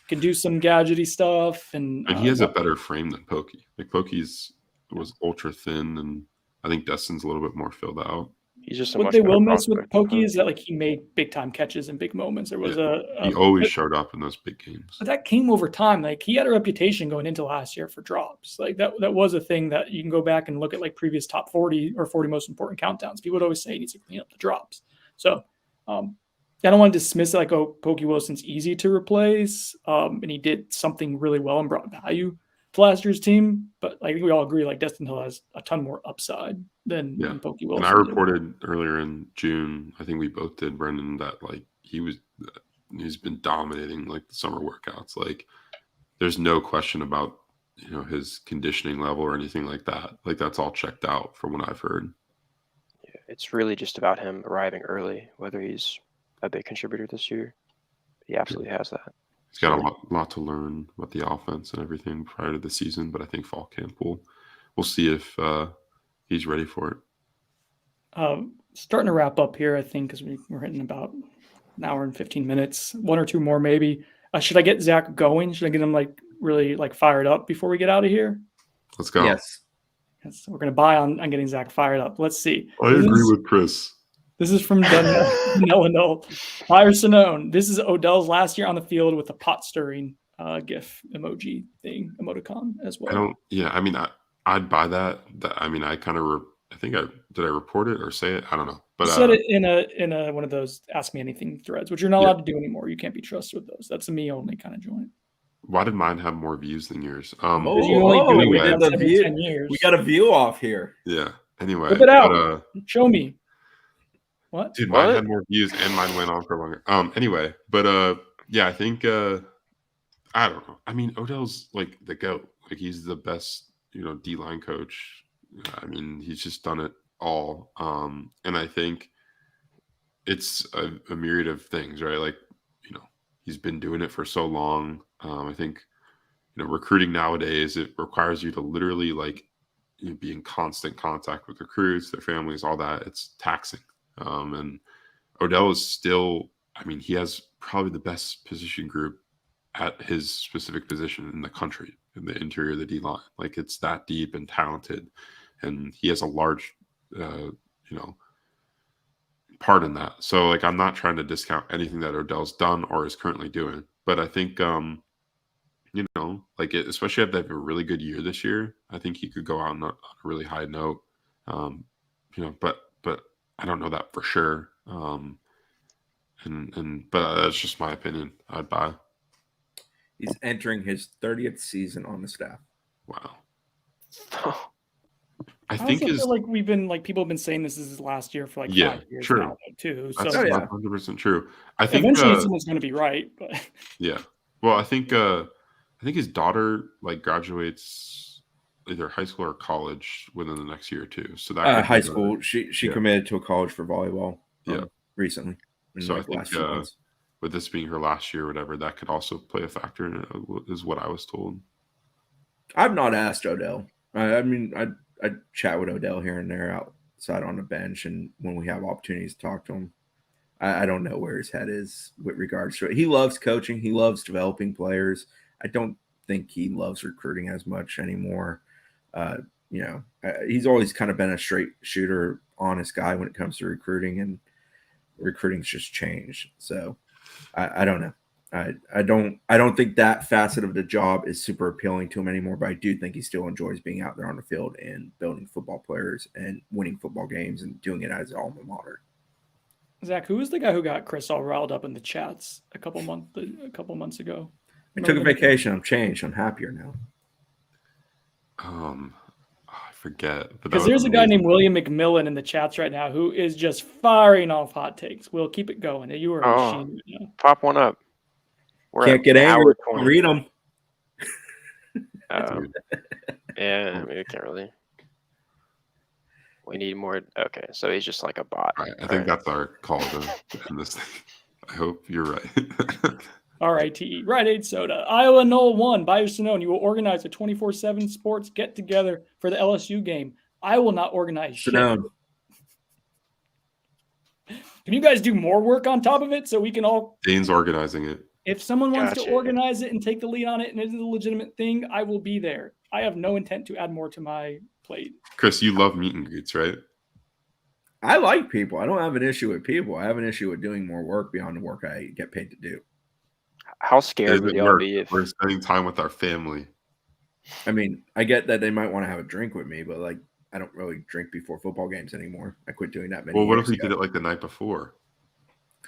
can do some gadgety stuff. And he has a better frame than Pokey. Like Pokey's was ultra thin, and I think Dustin's a little bit more filled out. He's just a what much they better will miss with prospect. Pokey is that like he made big time catches in big moments. There was He always showed up in those big games. but that came over time. Like he had a reputation going into last year for drops. Like that was a thing that you can go back and look at like previous top 40 or 40 most important countdowns. People would always say he needs to clean up the drops. So I don't want to dismiss it like, oh, Pokey Wilson's easy to replace. And he did something really well and brought value to last year's team. But I think we all agree like Dustin Hill has a ton more upside than Pokey Wilson. And I reported earlier in June, I think we both did, Brendan, that like he's been dominating like the summer workouts. Like there's no question about his conditioning level or anything like that. Like that's all checked out from what I've heard. Yeah, it's really just about him arriving early, whether he's a big contributor this year. He absolutely has that. He's got a lot to learn about the offense and everything prior to the season, but I think fall camp we'll see if he's ready for it. Starting to wrap up here, I think, because we're hitting about an hour and 15 minutes, 1 or 2 more maybe. Should I get Zach going? Should I get him like really like fired up before we get out of here? Let's go. Yes. We're going to buy on getting Zach fired up. Let's see. I agree with Chris. This is from Danelle. Fire Sonnone. This is Odell's last year on the field with a pot stirring GIF emoji thing, emoticon as well. I'd buy that. I kind of did I report it or say it? I don't know. But you said it in a one of those Ask Me Anything threads, which you're not allowed to do anymore. You can't be trusted with those. That's a me only kind of joint. Why did mine have more views than yours? We got a view off here. Yeah. Anyway, whip it out. Show me. What? Dude, mine had more views and mine went on for longer. Anyway, but I think I don't know. I mean, Odell's like the GOAT. Like he's the best, D-line coach. I mean, he's just done it all. And I think it's a myriad of things, right? Like, he's been doing it for so long. I think, recruiting nowadays, it requires you to literally like be in constant contact with recruits, their families, all that. It's taxing. And Odell is still, he has probably the best position group at his specific position in the country, in the interior of the D-line. Like it's that deep and talented. And he has a large, part in that. So like, I'm not trying to discount anything that Odell's done or is currently doing, but I think, especially if they have a really good year this year, I think he could go out on a really high note. But I don't know that for sure. But that's just my opinion. I'd buy. He's entering his 30th season on the staff. Wow. I think feel like we've been like people have been saying this is his last year for like 5 years true. now too. That's so 100% true. I think eventually someone's going to be right. But yeah. Well, I think his daughter like graduates either high school or college within the next year or two. So that high school. She committed to a college for volleyball. Recently. So I think with this being her last year or whatever, that could also play a factor in it, is what I was told. I've not asked Odell. I chat with Odell here and there outside on the bench, and when we have opportunities to talk to him, I don't know where his head is with regards to it. He loves coaching. He loves developing players. I don't think he loves recruiting as much anymore. He's always kind of been a straight shooter, honest guy when it comes to recruiting, and recruiting's just changed. So I don't know. I don't think that facet of the job is super appealing to him anymore, but I do think he still enjoys being out there on the field and building football players and winning football games and doing it as alma mater. Zach, who was the guy who got Chris all riled up in the chats a couple months ago? I took a vacation. I'm changed. I'm happier now. I forget. But Because there's a guy named William McMillan in the chats right now who is just firing off hot takes. We'll keep it going. You are a machine right now. Pop one up. We're Can't at get an angry. hour 20. Read them. Yeah, we can't really. We need more. Okay, so he's just like a bot. All right, I think that's our call to end this thing. I hope you're right. RITE, Rite Aid Soda. Iowa Knoll 1, Byers Sonnone. You will organize a 24/7 sports get-together for the LSU game. I will not organize shit. Sonnone. Can you guys do more work on top of it so we can all... Dane's organizing it. If someone wants Gotcha. to organize it and take the lead on it and it's a legitimate thing, I will be there. I have no intent to add more to my plate. Chris, you love meet and greets, right? I like people. I don't have an issue with people. I have an issue with doing more work beyond the work I get paid to do. How scared Is would it y'all work? be if We're spending time with our family. I mean, I get that they might want to have a drink with me, but like, I don't really drink before football games anymore. I quit doing that many Well, what years if we ago. did it like the night before?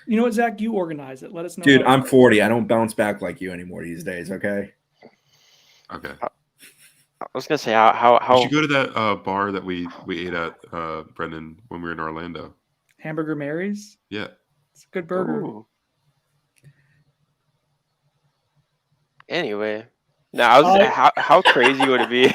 You know what, Zach? You organize it. Let us know. Dude, how- I'm 40. I don't bounce back like you anymore these days, okay? Okay. I was gonna say how We should go to that bar that we ate at, Brendan, when we were in Orlando. Hamburger Mary's? Yeah. It's a good burger. Ooh. Anyway, now how crazy would it be?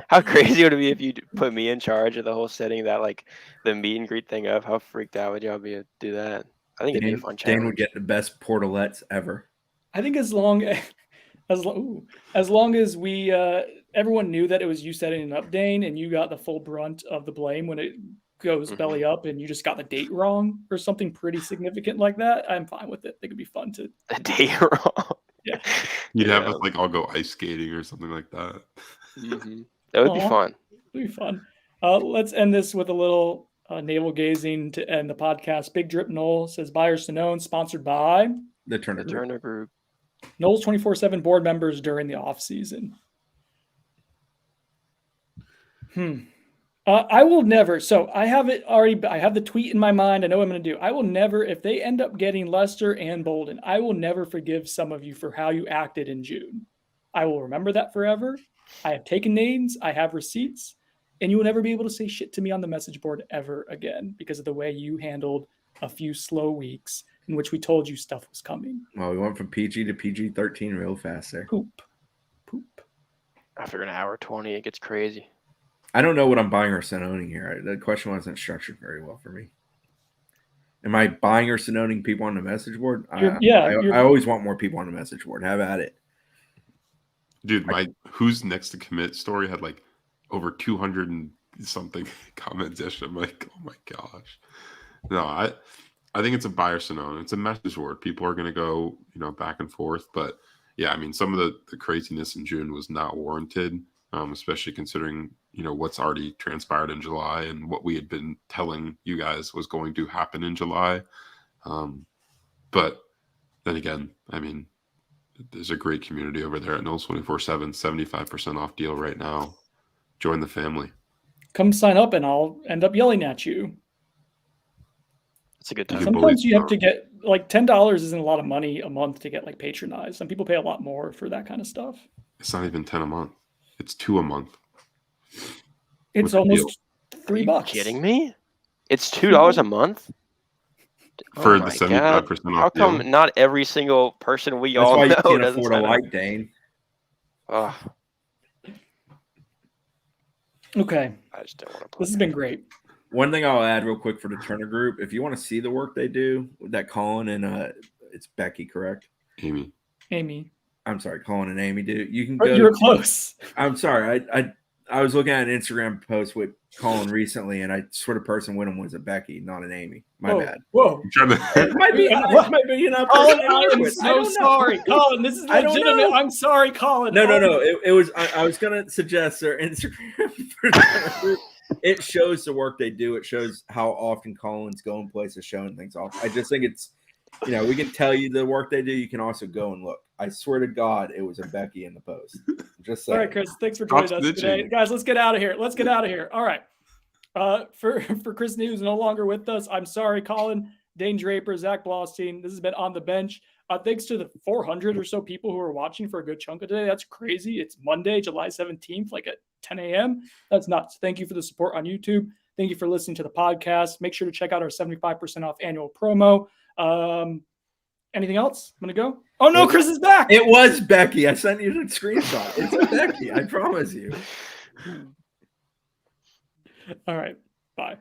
How crazy would it be if you put me in charge of the whole setting that like the meet and greet thing up? How freaked out would y'all be to do that? I think it'd be a fun challenge. Dan would get the best portalettes ever. I think as long as we everyone knew that it was you setting it up, Dane, and you got the full brunt of the blame when it goes belly up and you just got the date wrong or something pretty significant like that, I'm fine with it. I think it'd be fun to The date wrong. Yeah. You'd have us like all go ice skating or something like that. That would be Aw. fun. It'd be fun. Let's end this with a little navel gazing to end the podcast. Big Drip Knoll says Byers Sonnone, sponsored by The Turner The Group. Turner Group. Knoll's 24/7 board members during the off season. I will never. So I have it already. I have the tweet in my mind. I know what I'm going to do. I will never, if they end up getting Lester and Bolden, I will never forgive some of you for how you acted in June. I will remember that forever. I have taken names. I have receipts. And you will never be able to say shit to me on the message board ever again because of the way you handled a few slow weeks in which we told you stuff was coming. Well, we went from PG to PG-13 real fast there. Poop. After an hour 20, it gets crazy. I don't know what I'm buying or Sonnoning here. The question wasn't structured very well for me. Am I buying or Sonnoning people on the message board? I always want more people on the message board. Have at it. Dude, my who's next to commit story had like over 200 and something comments yesterday. I'm like, oh my gosh. No, I think it's a buy or Sonnone. It's a message board. People are going to go, back and forth. But yeah, I mean, some of the craziness in June was not warranted, especially considering, what's already transpired in July and what we had been telling you guys was going to happen in July. But then again, I mean, there's a great community over there at Knowles 24/7, 75% off deal right now. Join the family. Come sign up and I'll end up yelling at you. It's a good time. Sometimes you have to get like $10 isn't a lot of money a month to get like patronized. Some people pay a lot more for that kind of stuff. It's not even 10 a month. It's 2 a month. It's almost Are you $3. kidding me? It's $2 a month? For Oh the my 75% God. off How come deal. not every single person we That's all why you know can't doesn't afford a sign up? light, Dane. Ugh, Okay. I just don't want to play. This has been great. One thing I'll add real quick for the Turner Group, if you want to see the work they do, that Colin and it's Becky, correct? Amy. I'm sorry, Colin and Amy do. You can go. You were close. I'm sorry. I was looking at an Instagram post with Colin recently, and I swear the person with him was a Becky, not an Amy. My bad. Whoa. I'm trying to- It might be. It might be an Colin, I am so sorry. Colin, this is I don't legitimate. know. I'm sorry, Colin. No. It was. I was gonna suggest their Instagram. For the group. It shows the work they do. It shows how often Colin's going places, showing things off. I just think it's, we can tell you the work they do. You can also go and look. I swear to God, it was a Becky in the post. Just saying. All right, Chris. Thanks for joining us today, guys. Let's get out of here. All right. For Chris News no longer with us. I'm sorry, Colin, Dane Draper, Zach Blostein. This has been On the Bench. Thanks to the 400 or so people who are watching for a good chunk of today. That's crazy. It's Monday, July 17th, like at 10 a.m. That's nuts. Thank you for the support on YouTube. Thank you for listening to the podcast. Make sure to check out our 75% off annual promo. Anything else? I'm going to go. Oh, no, Chris is back. It was Becky. I sent you the screenshot. It's Becky. I promise you. All right. Bye.